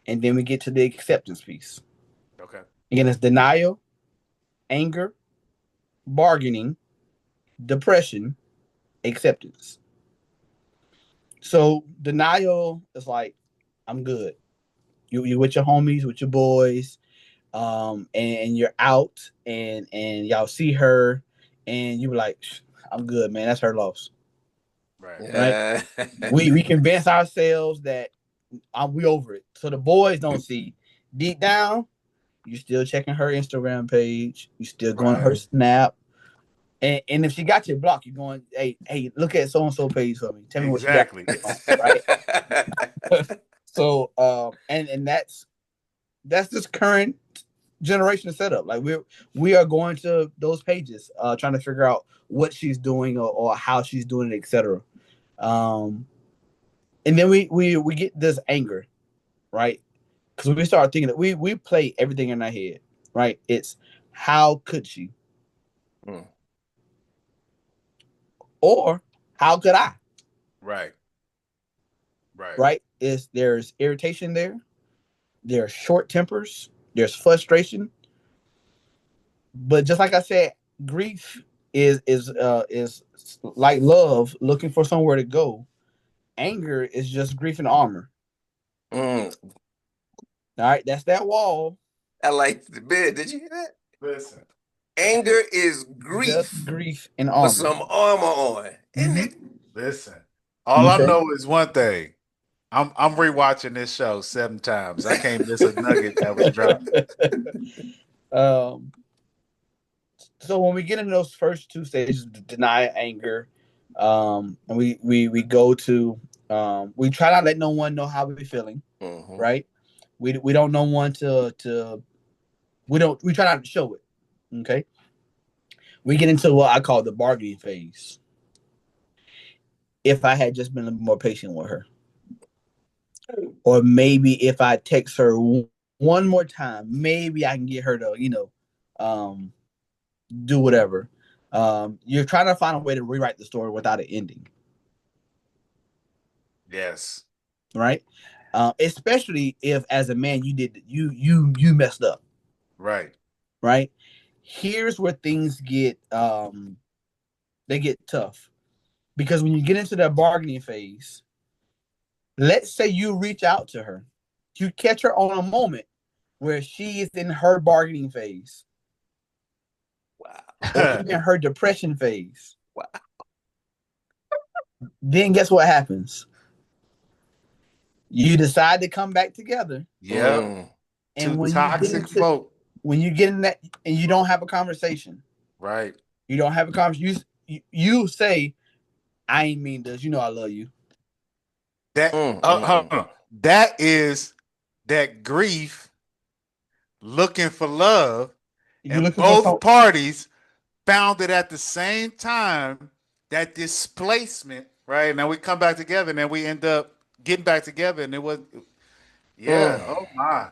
and then we get to the acceptance piece. Okay. Again, it's denial, anger, bargaining, depression, acceptance. So denial is like, I'm good. You with your homies, with your boys, and you're out, and y'all see her, and you were like, I'm good, man. That's her loss, Right. right? Yeah. We convince ourselves that we over it, so the boys don't see. Deep down, you still checking her Instagram page. You still going to Right. her Snap. And if she got your block, you're going, hey, look at so and so page for me. Tell me what she got Exactly. going on, right? So and that's this current generation setup. Like we are going to those pages, trying to figure out what she's doing or how she's doing it, etc. Um, and then we get this anger, right? Because we start thinking that we play everything in our head, right? It's how could she, Mm. or how could I? Right. Right. right? Is there's irritation there, there's short tempers, there's frustration. But just like I said, grief is like love looking for somewhere to go. Anger is just grief and armor. Mm. All right, that's that wall. I like the bid. Did you hear that? Listen. Anger is Just grief grief and with armor. some armor on. Isn't Mm-hmm. it? Listen. All I Okay. know is one thing. I'm rewatching this show 7 times. I can't miss a nugget that was dropped. um, so when we get in those first two stages, deny anger, and we go to we try not let no one know how we're feeling, Mm-hmm. right? We don't know one to we try not to show it. Okay. We get into what I call the bargaining phase. If I had just been a little more patient with her, or maybe if I text her one more time, maybe I can get her to, um, do whatever. You're trying to find a way to rewrite the story without an ending, Yes. right? Especially if, as a man, you messed up, Right. right? Here's where things get they get tough because when you get into that bargaining phase, let's say you reach out to her, you catch her on a moment where she is in her bargaining phase Wow. or even her depression phase. Wow. Then guess what happens? You decide to come back together, Yep. Mm. and Too toxic folk. when you get in that and you don't have a conversation, Right. you don't have a conversation. You say, "I ain't mean this. You know I love you." That Mm, mm, hold mm. on. That is that grief looking for love, You're and looking for both some. parties found it at the same time. That displacement, right? Now we come back together, and then we end up getting back together, and it was, yeah. Mm. Oh my,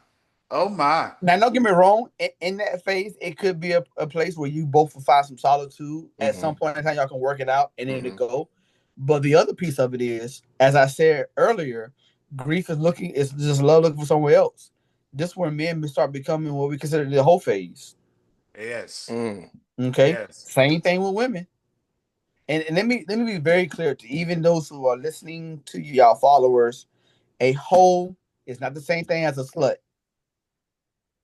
oh my. Now, don't get me wrong. In that phase, it could be a place where you both will find some solitude. At Mm-hmm. some point in time, y'all can work it out and then to Mm-hmm. go. But the other piece of it is, as I said earlier, grief is looking. It's just love looking for somewhere else. This is where men start becoming what we consider the whole phase. Yes, Mm. Okay, yes. same thing with women. And let me be very clear to even those who are listening to you, y'all followers. A hoe is not the same thing as a slut.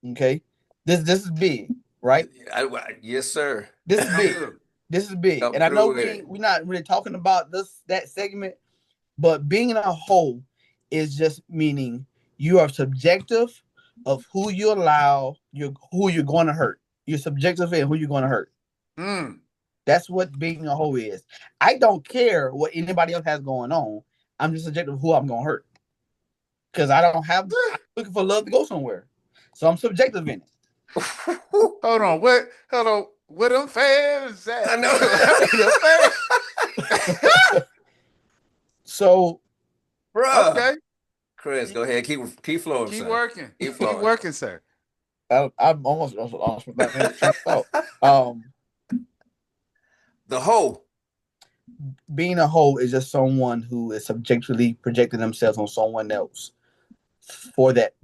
Okay, this is big, right? Yes, sir. This is Come big. through. This is big. Come And I know through with it. we're not really talking about that segment, but being in a whole is just meaning you are subjective of who you allow who you're going to hurt. You're subjective in who you're going to hurt. Mm. That's what being a whole is. I don't care what anybody else has going on. I'm just subjective of who I'm going to hurt because I don't have. I'm looking for love to go somewhere, so I'm subjective in it. Hold on. What? Hold on. What them fans I at? know. The fans. So Bruh. Okay. Chris, go ahead. Keep flowing, Keep son. working. Keep Keep flowing. working, sir. I'm almost lost my train of thought. Um, The whole. being a hoe is just someone who is subjectively projecting themselves on someone else for that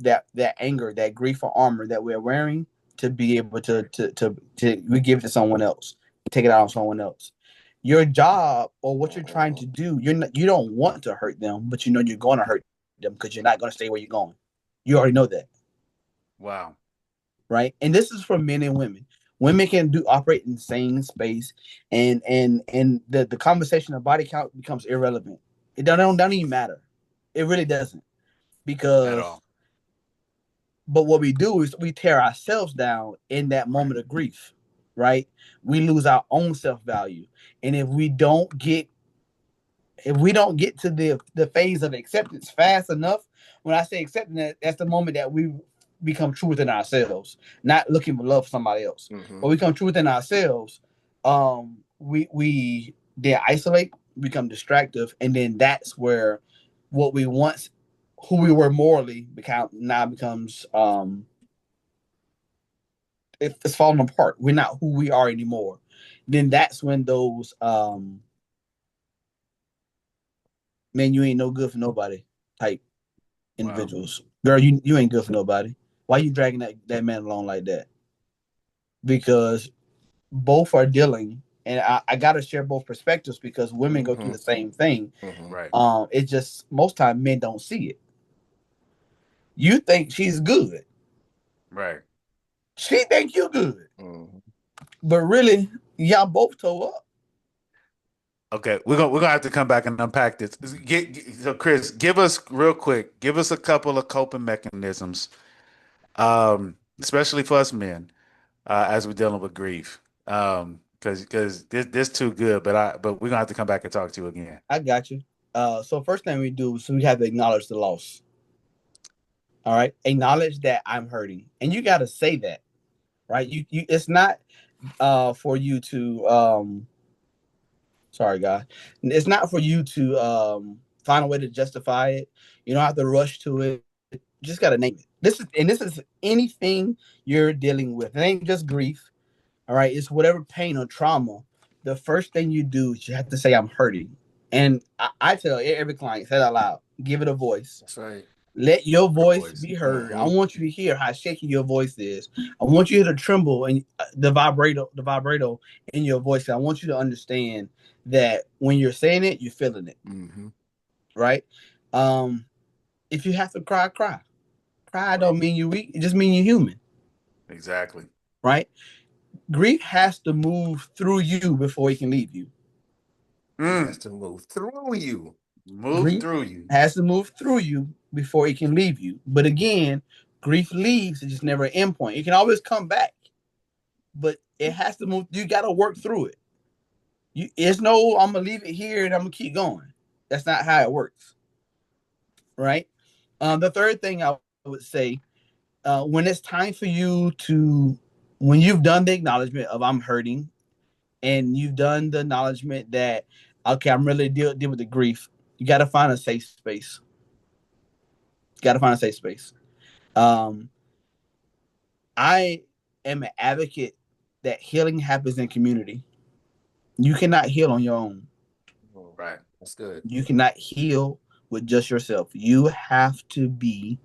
anger, that grief or armor that we're wearing to be able to we give it to someone else, take it out on someone else. Your job or what you're trying to do, you don't want to hurt them, but you know you're going to hurt them because you're not going to stay where you're going. You already know that, Wow. right? And this is for men and women. Women can do operate in the same space, and the conversation of body count becomes irrelevant. It don't even matter. It really doesn't At because. all. But what we do is we tear ourselves down in that Right. moment of grief, right? We lose our own self value, and if we don't get to the phase of acceptance fast enough, when I say acceptance, that's the moment that we become true within ourselves, not looking for love for somebody else, Mm-hmm. but we become true within ourselves. We then isolate, become distractive, and then that's where what we once who we were morally becomes it's falling apart. We're not who we are anymore. Then that's when those man, you ain't no good for nobody. type Wow. individuals. Girl, you ain't good for nobody. Why you dragging that man along like that? Because both are dealing, and I gotta share both perspectives because women go through Mm-hmm. the same thing. Mm-hmm. Right. It's just most time men don't see it. You think she's good. Right. She think you good. Mm-hmm. But really, y'all both toe up. Okay, we're gonna have to come back and unpack this. So, Chris, give us real quick. Give us a couple of coping mechanisms, especially for us men, as we're dealing with grief. Because this too good, but we're gonna have to come back and talk to you again. I got you. So first thing we do is we have to acknowledge the loss. All right. Acknowledge that I'm hurting. And you gotta say that, right? You it's not for you to sorry God. It's not for you to find a way to justify it. You don't have to rush to it. You just gotta name it. This is anything you're dealing with. It ain't just grief. All right, it's whatever pain or trauma. The first thing you do is you have to say, I'm hurting. And I tell every client, say it out loud, give it a voice. That's right. Let your Your voice voice. be heard. I Mm-hmm. want you to hear how shaky your voice is. I want you to tremble and the vibrato in your voice. I want you to understand that when you're saying it, you're feeling it, Mm-hmm. right? Um, if you have to cry, cry. Cry Right. don't mean you're weak. It just means you're human, Exactly. right? Grief has to move through you before it can leave you. It has Mm. to move through you. Move Grief through you. has to move through you before it can leave you. But again, grief leaves. It's just never an end point. It can always come back, but it has to move. You got to work through it. It's no, I'm gonna leave it here and I'm gonna keep going. That's not how it works, right? The third thing I would say, when it's time for you to, when you've done the acknowledgement of I'm hurting, and you've done the acknowledgement that okay, I'm really deal with the grief. You got to find a safe space. You got to find a safe space. Um, I am an advocate that healing happens in community. You cannot heal on your own. Right. That's good. You cannot heal with just yourself. You have to be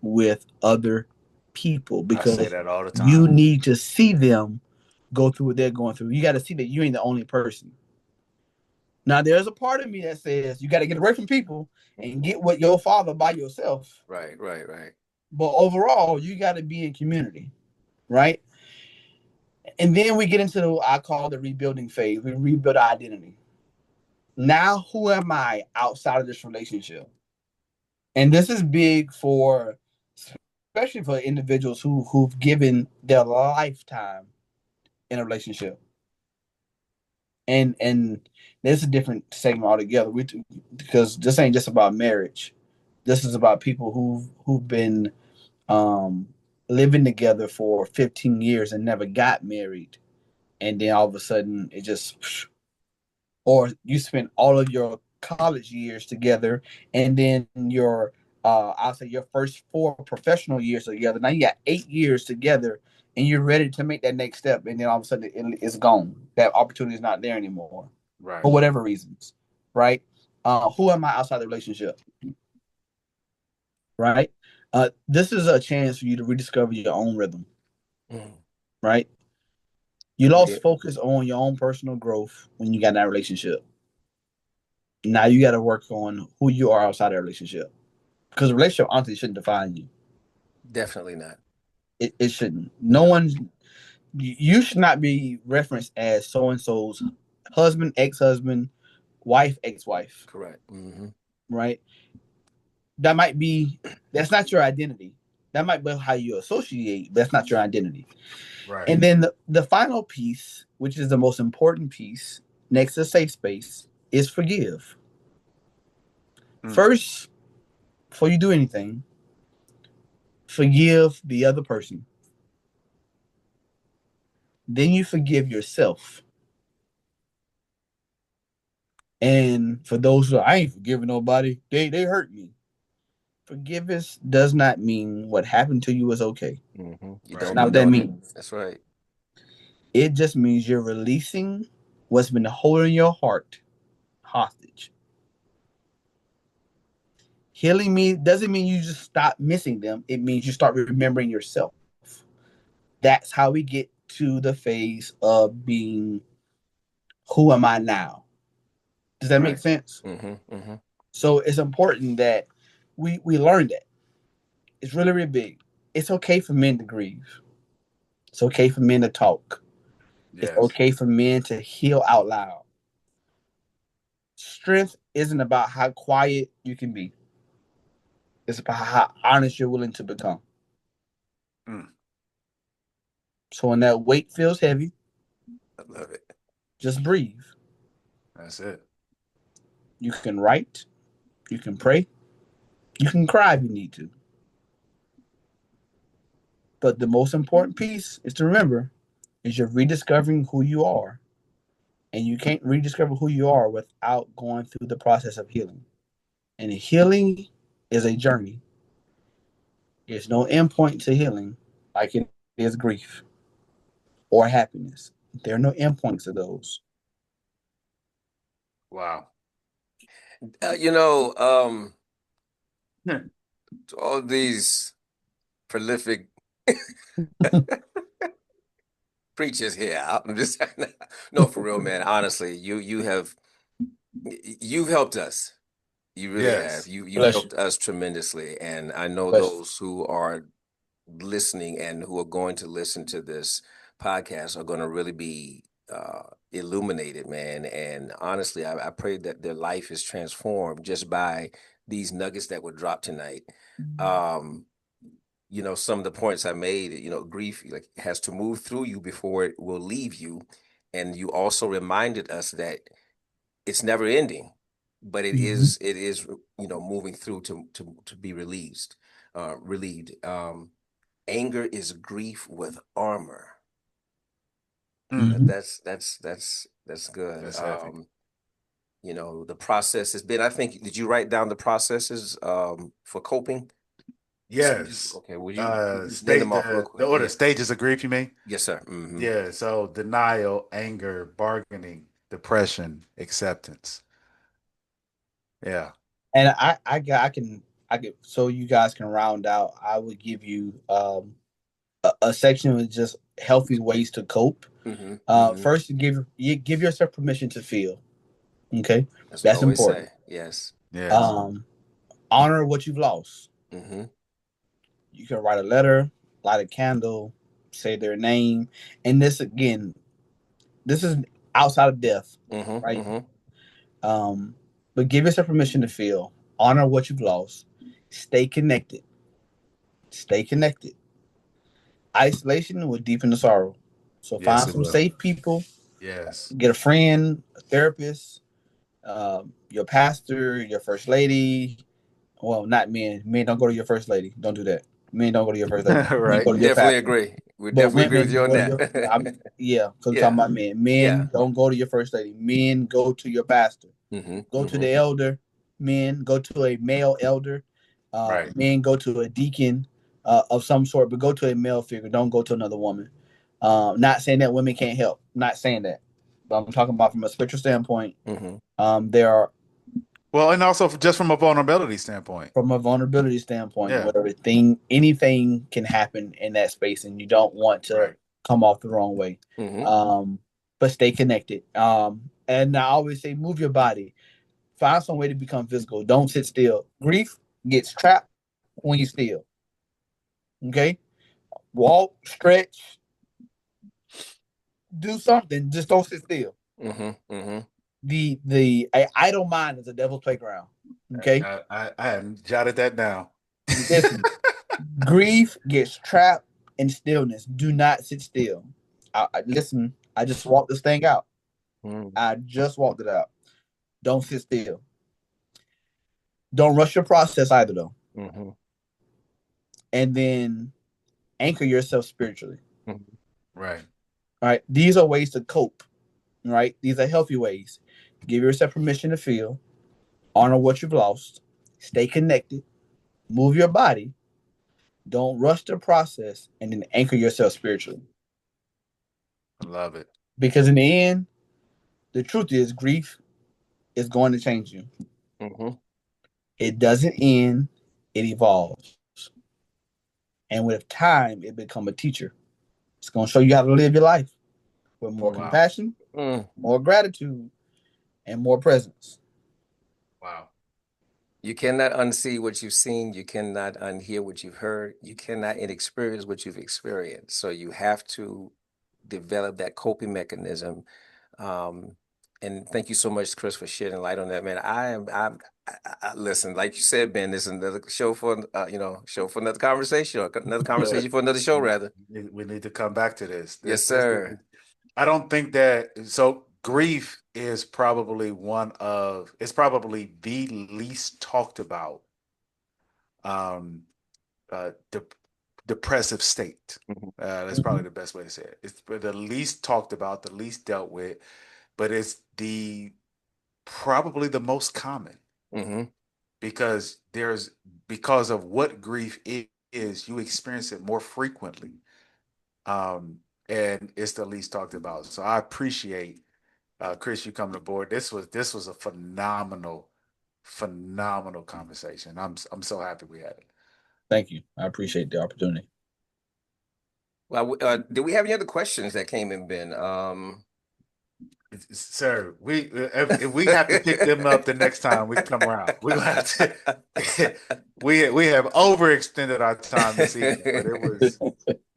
with other people I say because that all the you time. need to see them go through what they're going through. You got to see that you ain't the only person. Now, there's a part of me that says you got to get away from people and Mhm. get what your father by yourself. Right, right, right. But overall, you got to be in community, right? And then we get into the I call the rebuilding phase. We rebuild our identity. Now, who am I outside of this relationship? And this is big for, especially for individuals who've given their lifetime in a relationship. And there's a different segment altogether. Because this ain't just about marriage. This is about people who've been um, living together for 15 years and never got married, and then all of a sudden it just, or you spent all of your college years together, and then your I'll say your first 4 professional years together. Now you got 8 years together, and you're ready to make that next step, and then all of a sudden it's gone. That opportunity is not there anymore Right. for whatever reasons, right? Who am I outside the relationship, right? This is a chance for you to rediscover your own rhythm, Mhm. right? You Yeah, lost focus on your own personal growth when you got in that relationship. Now you got to work on who you are outside the relationship because the relationship honestly shouldn't define you. definitely not. It shouldn't. No No. one, you should not be referenced as so and so's husband, ex-husband, wife, ex-wife, Correct. Mm-hmm. right? That might be, that's not your identity. That might be how you associate, but that's not your identity. Right. And then the final piece, which is the most important piece, next to safe space, is forgive. Mm. First, before you do anything, forgive the other person. Then you forgive yourself. And for those who I ain't forgiving nobody, they hurt me. Forgiveness does not mean what happened to you is okay. Mm-hmm. You It's Right. don't not what mean that no. means. That's right. It just means you're releasing what's been holding your heart hostage. Healing doesn't mean you just stop missing them. It means you start remembering yourself. That's how we get to the phase of being, who am I now? Does that make Right. sense? Mm-hmm. Mm-hmm. So it's important that we learn that. It's really, really big. It's okay for men to grieve. It's okay for men to talk. It's Yes. okay for men to heal out loud. Strength isn't about how quiet you can be. It's about how honest you're willing to become. Mm, So when that weight feels heavy, I love it. just breathe. that's it. You can write, you can pray, you can cry if you need to. But the most important piece is to remember is you're rediscovering who you are. And you can't rediscover who you are without going through the process of healing. And healing is a journey. There's no endpoint to healing like it is grief or happiness. There are no endpoints to those. Wow. You know, all these prolific preachers here. I'm just no, for real, man. Honestly, you've helped us. You really have. Yes. You've Bless you. helped us tremendously, and I know Bless you. those who are listening and who are going to listen to this podcast are going to really be illuminated, man. And honestly, I pray that their life is transformed just by these nuggets that were dropped tonight. Um, some of the points I made, grief like has to move through you before it will leave you. And you also reminded us that it's never ending, but it Mhm. is it is moving through to be relieved. Anger is grief with armor. Mm, Mhm. That's good. that's heavy. The process has been, I think, did you write down the processes for coping? Yes. Okay, would you name State them off real the quick? order Yeah. stages of grief, you mean? Yes, sir. Mm-hmm. Yeah. So denial, anger, bargaining, depression, acceptance. Yeah. And I can so you guys can round out. I would give you a section with just healthy ways to cope. Mm-hmm. Mm-hmm. First, you give yourself permission to feel. Okay, That's what I that's always important. say. Yes. Yes. Um, Honor what you've lost. Mm-hmm. You can write a letter, light a candle, say their name, and this again, this is outside of death, Mm-hmm. right? Mm-hmm. Um, but give yourself permission to feel. Honor what you've lost. Stay connected. Stay connected. Isolation will deepen the sorrow. So Yes, find it some will. safe people. Yes. Get a friend, a therapist, your pastor, your first lady. Well, not men. Men don't go to your first lady. Don't do that. Men don't go to your first lady. Men Right. go We to your definitely pastor. agree. We But definitely agree with women you on go to your. that. Yeah, because we're talking Yeah. about men. Yeah. Men don't go to your first lady. Men go to your pastor. Mm-hmm. Go to Mm-hmm. the elder. Men go to a male elder. Right. Men go to a deacon of some sort, but go to a male figure. Don't go to another woman. Not saying that women can't help. Not saying that, but I'm talking about from a spiritual standpoint. Mm-hmm. There are Well, and also just from a vulnerability standpoint. from a vulnerability standpoint, Yeah. where anything can happen in that space, and you don't want to Right. come off the wrong way. Mm-hmm. Um, but stay connected. And I always say, move your body. Find some way to become physical. Don't sit still. Grief gets trapped when you still. Okay, walk, stretch, do something. Just don't sit still. Mm-hmm. Mm-hmm. The idle mind is a devil's playground. Okay, I hadn't jotted that down. listen. Grief gets trapped in stillness. Do not sit still. Listen. I just walked this thing out. Mm-hmm. I just walked it out. Don't sit still. Don't rush your process either, though. Mm-hmm. And then anchor yourself spiritually. Right. All right. These are ways to cope. Right. These are healthy ways. Give yourself permission to feel. Honor what you've lost. Stay connected. Move your body. Don't rush the process, and then anchor yourself spiritually. I love it. Because in the end, the truth is grief is going to change you. Mm-hmm. It doesn't end, it evolves. And with time, it become a teacher. It's going to show you how to live your life with more Wow. compassion, Mm. more gratitude, and more presence. Wow. You cannot unsee what you've seen. You cannot unhear what you've heard. You cannot inexperience what you've experienced. So you have to develop that coping mechanism. Um, and thank you so much, Chris, for shedding light on that, man. Listen, like you said, Ben, this is another show for, show for another conversation, or another conversation for another show, rather. We need to come back to this. Yes, This sir. I don't think that so grief is probably it's probably the least talked about um de depressive state. Mhm. That's probably Mhm. the best way to say it. It's the least talked about, the least dealt with, but it's the probably the most common Mhm. because because of what grief is, you experience it more frequently. Um, and it's the least talked about. So I appreciate Chris, you coming aboard. This was a phenomenal conversation. I'm so happy we had it. Thank you. I appreciate the opportunity. Well, do we have any other questions that came in, Ben? Sir, if we have to pick them up the next time we come around, we're gonna have to. We have overextended our time this evening, but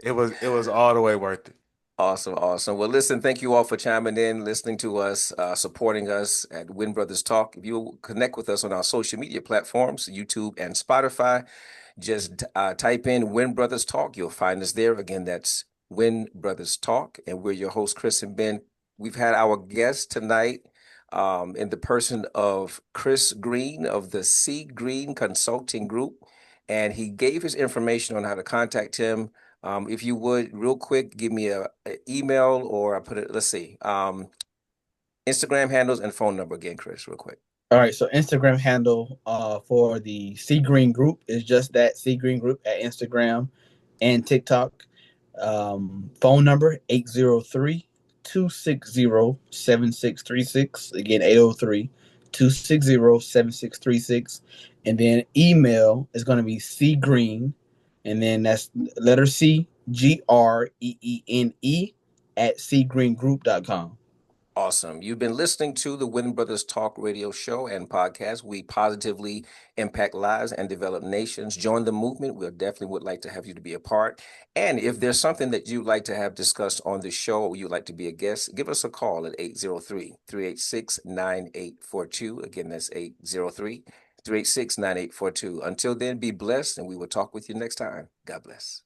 it was all the way worth it. Awesome, awesome. Well, listen, thank you all for chiming in, listening to us, supporting us at Win Brothers Talk. If you connect with us on our social media platforms, YouTube and Spotify, just type in Win Brothers Talk. You'll find us there. Again, that's Win Brothers Talk. And we're your hosts, Chris and Ben. We've had our guest tonight in the person of Chris Green of the C Green Consulting Group. And he gave his information on how to contact him. If you would, real quick, give me a email, or I put it, let's see, Instagram handles and phone number again, Chris, real quick. All right, so Instagram handle for the C Green Group is just that C Green Group at Instagram and TikTok. Phone number 803-260-7636. Again, 803-260-7636. And then email is going to be C Green, and then that's letter C GREENE at cgreengroup.com. Awesome. You've been listening to the Win Brothers Talk radio show and podcast. We positively impact lives and develop nations. Join the movement. We definitely would like to have you to be a part. And if there's something that you'd like to have discussed on the show, or you'd like to be a guest, give us a call at 803-386-9842. Again, that's 803-386-9842. Until then, be blessed, and we will talk with you next time. God bless.